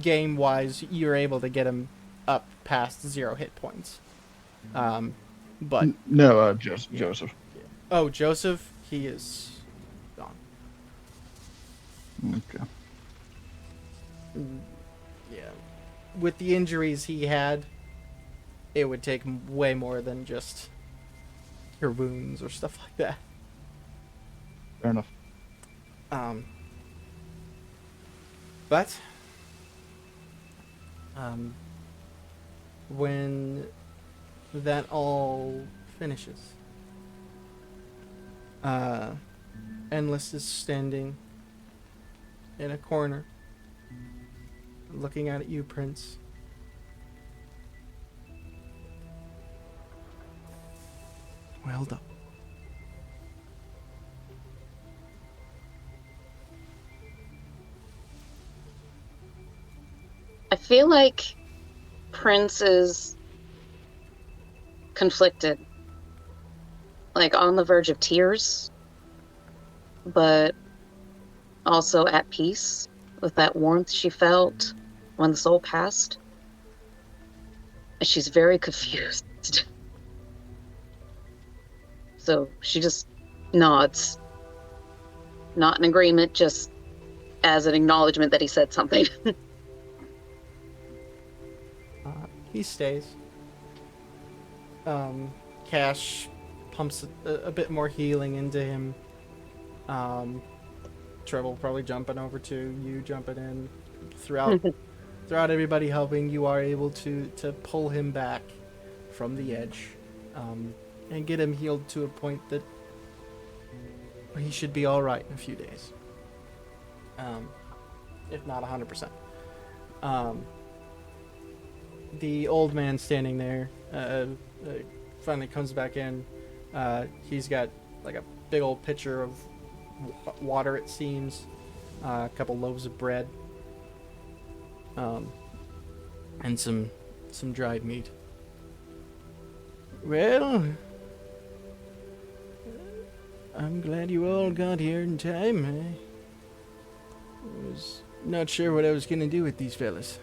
Game wise, you're able to get him up past 0 hit points. But no, Joseph. Oh, Joseph, he is gone. Okay. Yeah, with the injuries he had, it would take way more than just your wounds or stuff like that. Fair enough. But when that all finishes, Endless is standing in a corner, looking at you, Prince. Well done. I feel like Prince is conflicted, like on the verge of tears, but also at peace with that warmth she felt when the soul passed. And she's very confused. So she just nods. Not in agreement, just as an acknowledgement that he said something. He stays. Cash pumps a bit more healing into him. Treble probably jumping over to you, jumping in. Throughout everybody helping, you are able to pull him back from the edge, and get him healed to a point that he should be all right in a few days, if not 100%. The old man standing there finally comes back in. He's got like a big old pitcher of water, it seems, a couple loaves of bread, and some dried meat. Well, I'm glad you all got here in time. I was not sure what I was gonna do with these fellas.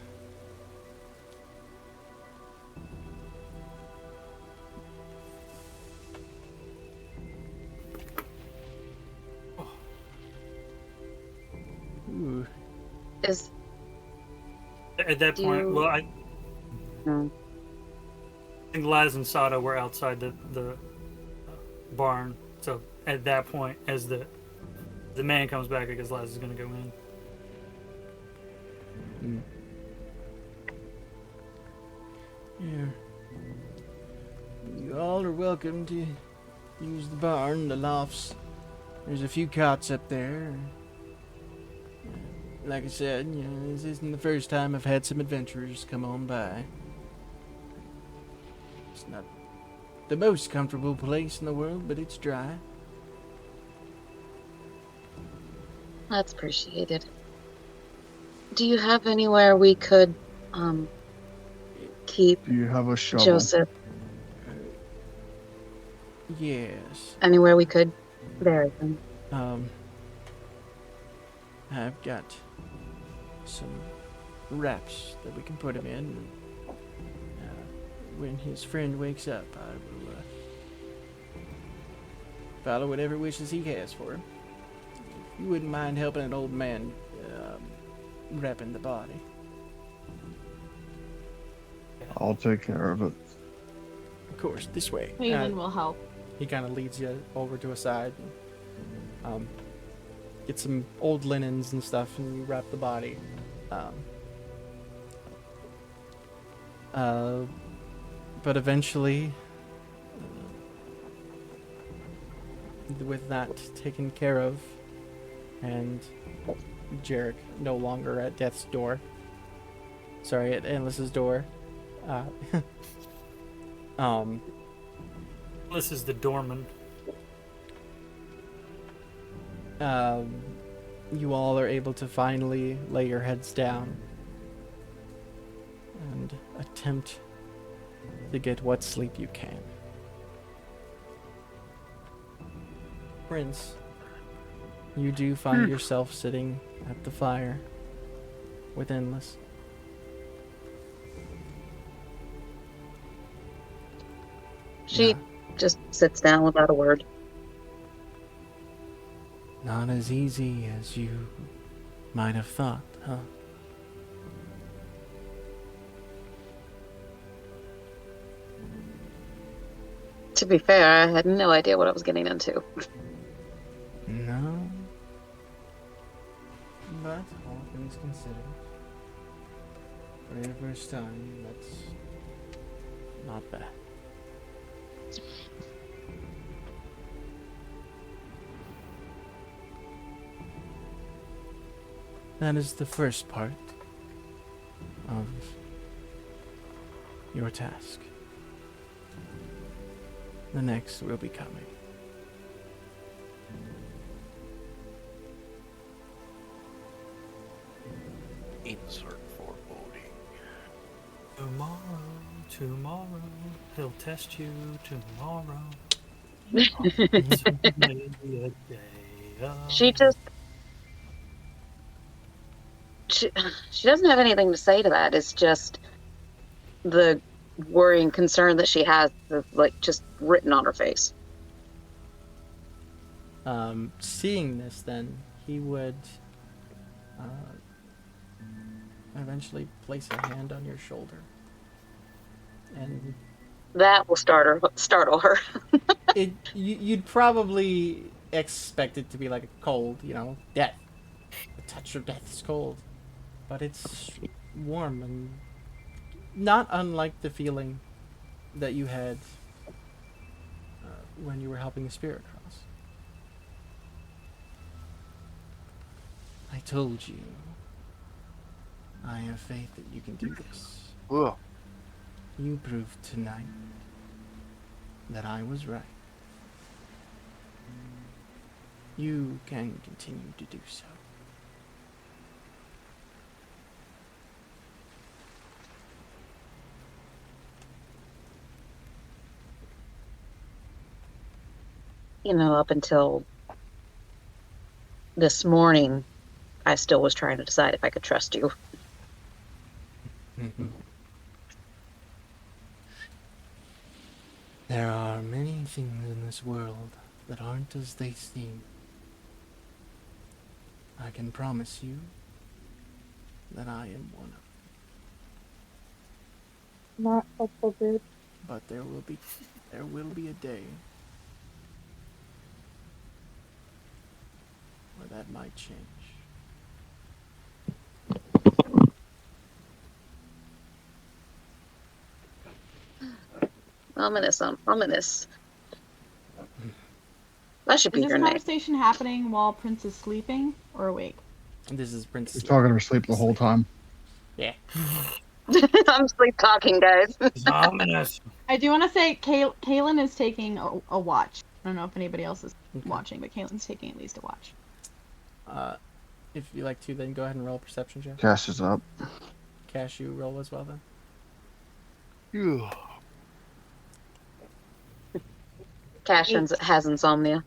Is At that Do point, you- well, I Hmm. think Laz and Sada were outside the barn. So at that point, as the man comes back, I guess Laz is going to go in. Yeah. You all are welcome to use the barn, the lofts. There's a few cots up there. Like I said, you know, this isn't the first time I've had some adventurers come on by. It's not the most comfortable place in the world, but it's dry. That's appreciated. Do you have anywhere we could keep Do you have a shovel? Joseph? Yes. Anywhere we could bury him? I've got some wraps that we can put him in. When his friend wakes up, I will follow whatever wishes he has for him. If you wouldn't mind helping an old man wrapping the body. I'll take care of it. Of course, this way. Haven will help. He kind of leads you over to a side. And, get some old linens and stuff, and you wrap the body. But eventually, with that taken care of, and Jarek no longer at Death's door. Sorry, at Endless's door. This is the doorman. You all are able to finally lay your heads down and attempt to get what sleep you can. Prince, you do find yourself sitting at the fire with Endless. She just sits down without a word. Not as easy as you might have thought, huh? To be fair, I had no idea what I was getting into. No. But all things considered, for your first time, that's not bad. That is the first part of your task. The next will be coming. Insert foreboding. Tomorrow, he'll test you tomorrow. She just she doesn't have anything to say to that. It's just the worrying concern that she has, like, just written on her face. Seeing this, then, he would eventually place a hand on your shoulder. And That will startle her. you'd probably expect it to be like a cold, death. The touch of death is cold. But it's warm and not unlike the feeling that you had when you were helping the Spirit Cross. I told you. I have faith that you can do this. Ugh. You proved tonight that I was right. You can continue to do so. Up until this morning, I still was trying to decide if I could trust you. There are many things in this world that aren't as they seem. I can promise you that I am one of them. Not helpful, dude. But there will be a day where that might change. Ominous, ominous. That should be Is this your name. conversation happening while Prince is sleeping or awake? This is Prince. He's talking to her sleep the whole time. Yeah. I'm sleep talking, guys. It's ominous. I do want to say Kaylin is taking a watch. I don't know if anybody else is watching, but Kaylin's taking at least a watch. If you like to, then go ahead and roll a perception check. Cash is up. Cash, you roll as well then. Cash has insomnia.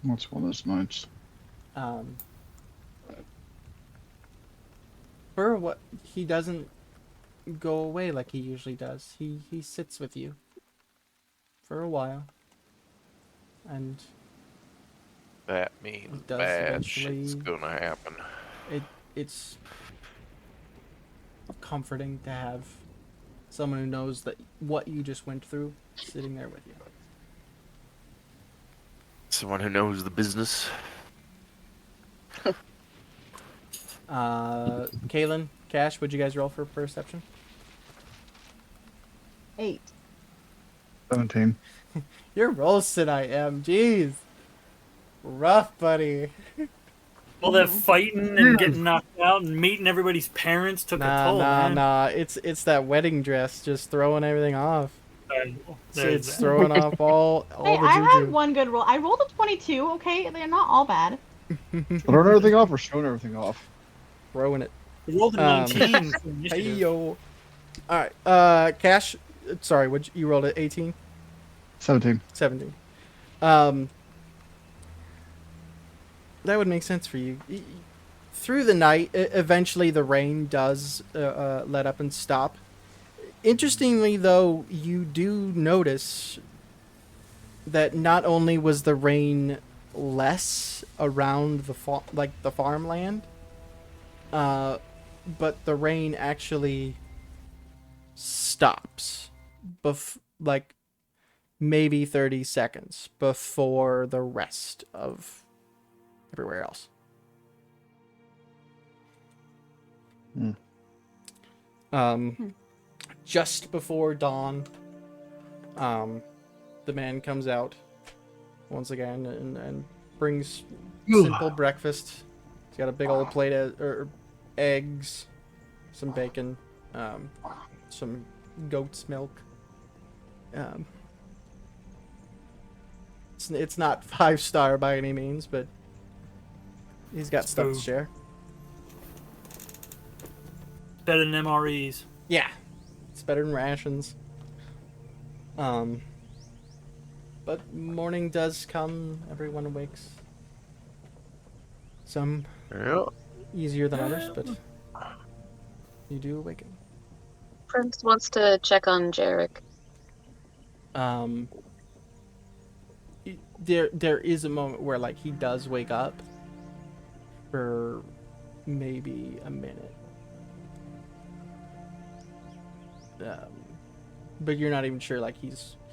What's one of those nights? For what, he doesn't go away like he usually does. He sits with you for a while, and That means does bad eventually- shit's gonna happen. it's comforting to have someone who knows that what you just went through sitting there with you. Someone who knows the business. Kaylin, Cash, what'd you guys roll for perception? 8. 17. Your rolls tonight, jeez. Rough, buddy. All that fighting and getting knocked out and meeting everybody's parents took a toll, man. Nah. It's that wedding dress just throwing everything off. There's It's throwing off all Hey, the I juju. had one good roll. I rolled a 22, okay? They're not all bad. Throwing everything off or showing everything off? Throwing it. You rolled a 19 for initiative. Hey yo. Alright, Cash, sorry, you rolled at 18? 17. 17. That would make sense for you. Through the night, eventually the rain does let up and stop. Interestingly, though, you do notice that not only was the rain less around the farmland, but the rain actually stops, maybe 30 seconds before the rest of everywhere else. Just before dawn, the man comes out once again and brings simple breakfast. He's got a big old plate of eggs, some bacon, some goat's milk. It's not 5-star by any means, but he's got stuff to share. Better than MREs. Yeah, it's better than rations. But morning does come. Everyone awakes. Some easier than others, but you do awaken. Prince wants to check on Jarek. There is a moment where he does wake up for maybe a minute. But you're not even sure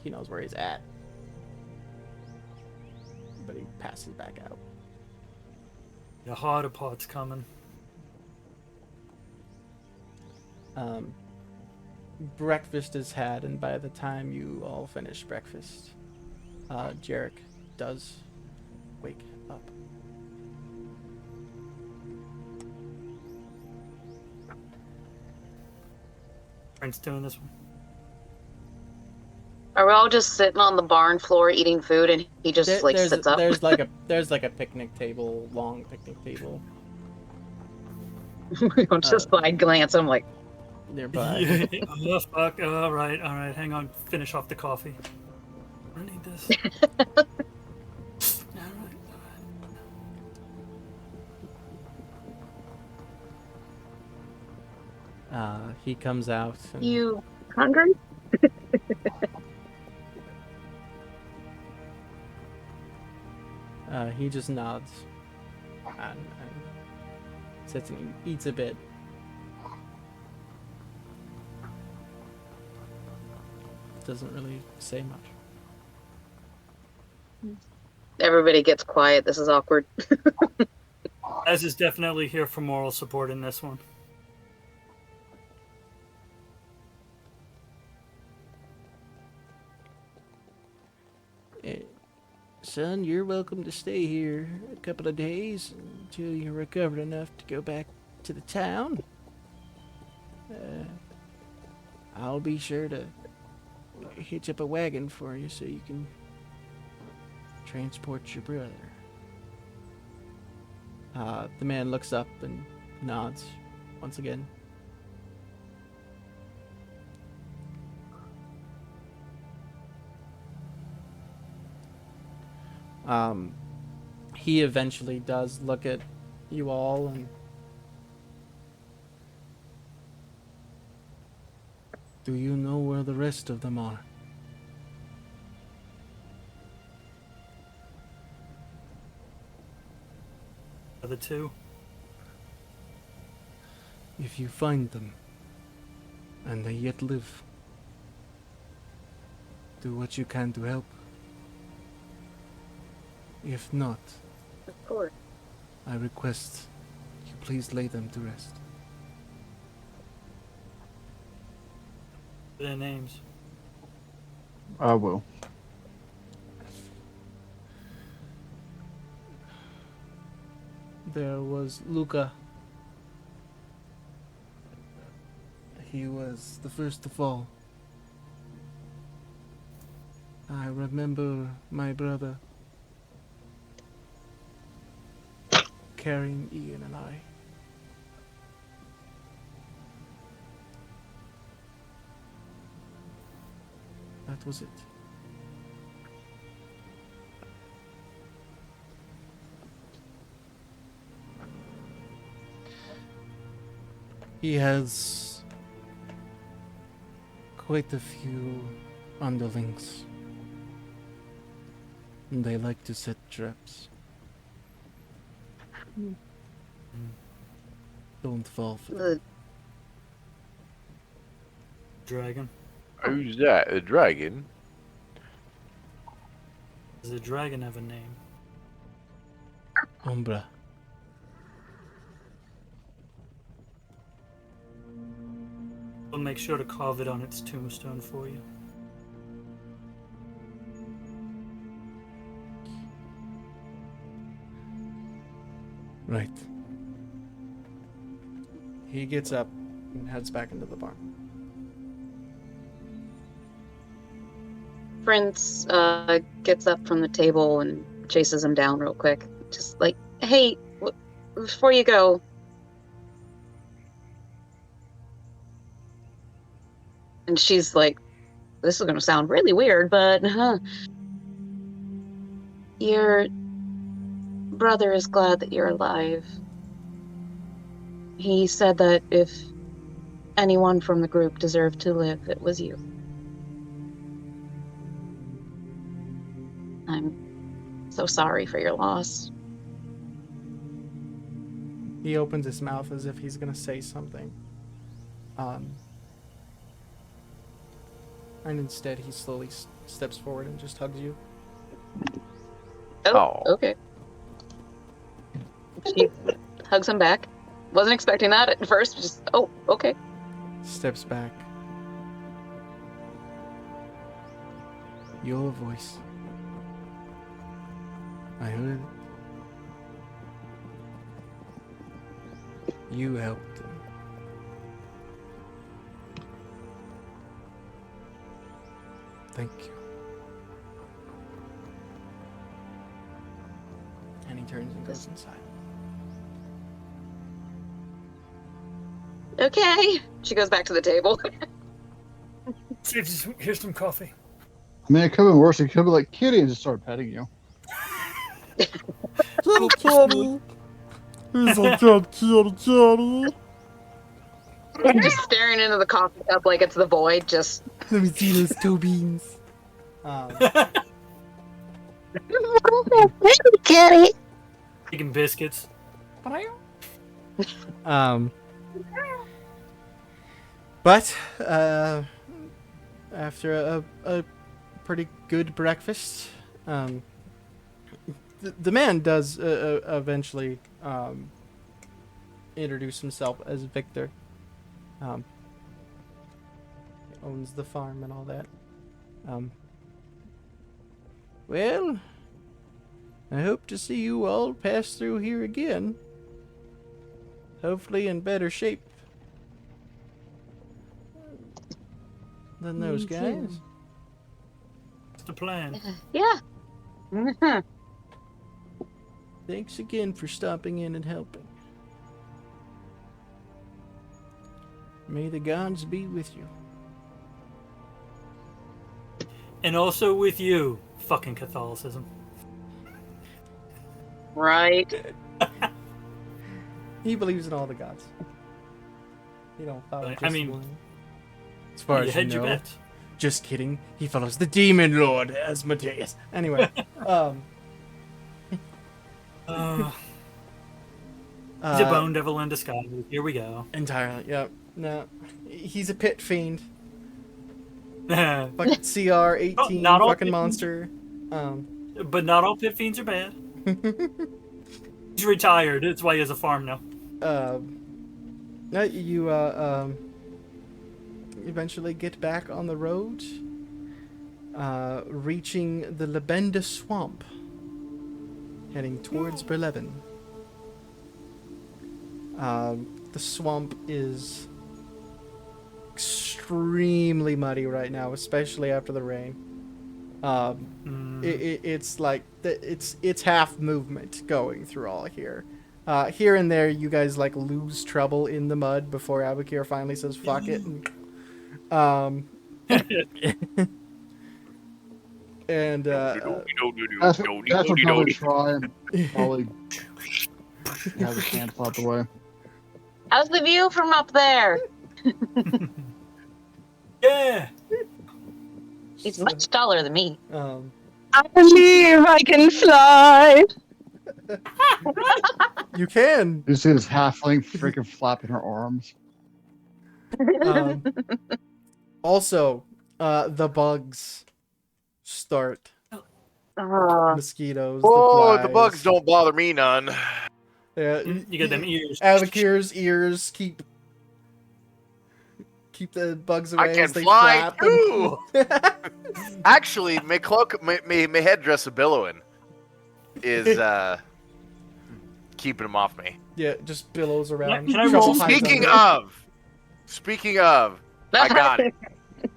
he knows where he's at. But he passes back out. The harder part's coming. Breakfast is had, and by the time you all finish breakfast, Jarek does wake up. Prince doing this one. Are we all just sitting on the barn floor eating food, and he just sits up? There's a picnic table, long picnic table. I'm just side glance. I'm like, nearby. Oh, fuck. All right. Hang on. Finish off the coffee. I need this. He comes out. And, you hungry? he just nods and sits and eats a bit. doesn't really say much. Everybody gets quiet. This is awkward. Az is definitely here for moral support in this one. Son, you're welcome to stay here a couple of days until you're recovered enough to go back to the town. I'll be sure to hitch up a wagon for you so you can transport your brother. The man looks up and nods once again. He eventually does look at you all and do you know where the rest of them are? The two. If you find them and they yet live, do what you can to help. If not, Of course. I request you please lay them to rest. Their names. I will. There was Luca. He was the first to fall. I remember my brother carrying Ian and I. That was it. He has quite a few underlings. And they like to set traps. Don't fall for them. The Dragon. Who's that? A dragon? Does the dragon have a name? Umbra. We'll make sure to carve it on its tombstone for you. Right. He gets up and heads back into the barn. Prince gets up from the table and chases him down real quick. Just like, hey, before you go. And she's like, this is going to sound really weird, but your brother is glad that you're alive. He said that if anyone from the group deserved to live, it was you. I'm so sorry for your loss. He opens his mouth as if he's gonna say something. And instead he slowly steps forward and just hugs you. Oh, Oh. okay. She hugs him back. Wasn't expecting that at first. Just, oh, okay. Steps back. Your voice. I heard it. You helped him. Thank you. And he turns and goes inside. Okay. She goes back to the table. Here's some coffee. I mean, it could have been worse. It could be like Kitty and just start petting you. Kitty, kitty. He's a good kitty. Just staring into the coffee cup like it's the void. Just. Let me see those toe beans. Kitty. Chicken biscuits. But after a pretty good breakfast. The man does eventually introduce himself as Victor. He owns the farm and all that. Well, I hope to see you all pass through here again. Hopefully in better shape than those Me guys. too. What's the plan? Yeah. Mhm. Thanks again for stopping in and helping. May the gods be with you. And also with you, fucking Catholicism. Right. He believes in all the gods. He don't follow I just mean, one. As far You as hedge you your know. bets. Just kidding. He follows the demon lord Asmodeus. Anyway, He's a bone devil in disguise. Here we go. Entirely. Yep. No, he's a pit fiend. But Fucking CR 18 not all fucking pit monster. not all pit fiends are bad. He's retired. That's why he has a farm now. No, you eventually get back on the road, reaching the Labenda Swamp, heading towards Berlevin. The swamp is extremely muddy right now, especially after the rain. It's like it's half movement going through all here. Here and there, you guys like lose trouble in the mud before Abakir finally says "fuck it." And That's what probably try and probably have his hand flopped away. How's the view from up there? Yeah. He's much taller than me. I believe I can fly. You can. You see this halfling freaking flapping her arms. Also, the bugs start. Mosquitoes. Oh, the flies. bugs don't bother me none. Yeah, You get them ears. Avakir's ears keep the bugs away. I can as they fly flap too. and- Actually, my cloak, my headdress of billowing is keeping them off me. Yeah, just billows around. Can I Trouble roll- hides Speaking under of, I got it. it.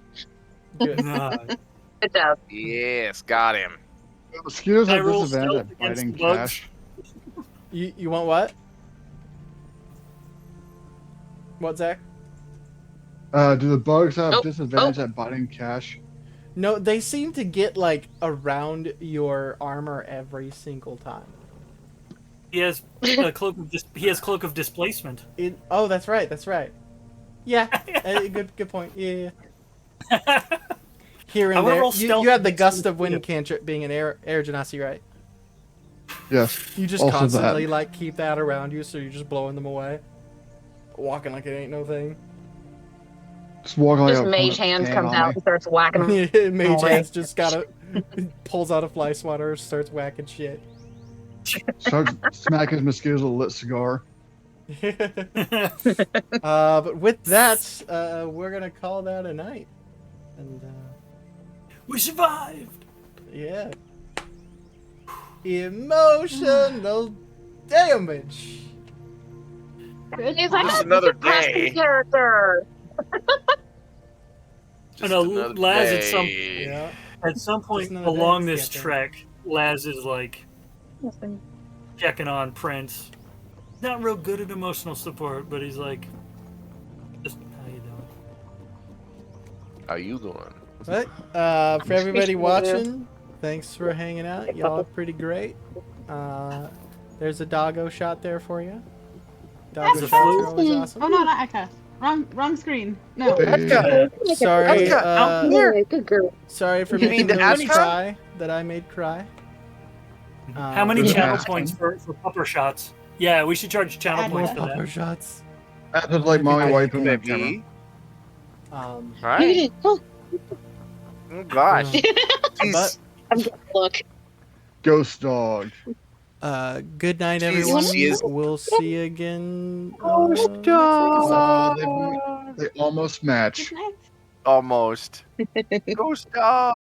Good. Good job. Yes, got him. Mosquitoes I have roll disadvantage stealth at biting against bugs. cash. You want what? What, Zach? Do the bugs have Nope. disadvantage at biting cash? No, they seem to get like around your armor every single time. He has a cloak of he has cloak of displacement. Oh, that's right. That's right. Yeah, good point. Yeah. Here I and wanna there, roll you stealth had the against gust the of wind mosquito. cantrip being an air genasi, right? Yes. You just Also constantly that. like keep that around you, so you're just blowing them away, walking like it ain't no thing. Just walk like Just a mage opponent hand can comes on out me. and starts whacking them. Mage Oh, hands just pulls out a fly swatter, starts whacking shit. Starts smacking his mosquitoes with a lit cigar. But with that, we're gonna call that a night. And We survived. yeah, emotional damage. He's like, Just "Oh, another depressing day." character. I know, another Laz day. Yeah. at some point Just another along dance this campaign. trek, Laz is like checking on Prince. Not real good at emotional support, but he's like, just how you doing? How you doing? But for everybody watching, thanks for hanging out. Y'all are pretty great. There's a doggo shot there for you. Doggo That's a shots are flu. always awesome. Oh no, not Eka. Wrong screen. No. Sorry, Good girl. sorry for You making mean the those Astra? cry that I made cry. How many Good channel ass. points for pupper shots? Yeah, we should charge channel Add points it. for Pupper that. shots? That's just like mommy wiping my camera. Maybe. Um, Right? Oh gosh. But I'm gonna look. Ghost dog. good night, Jesus, everyone. she is- We'll see you again. Ghost next week or something. They almost match. Good night. Almost. Ghost dog.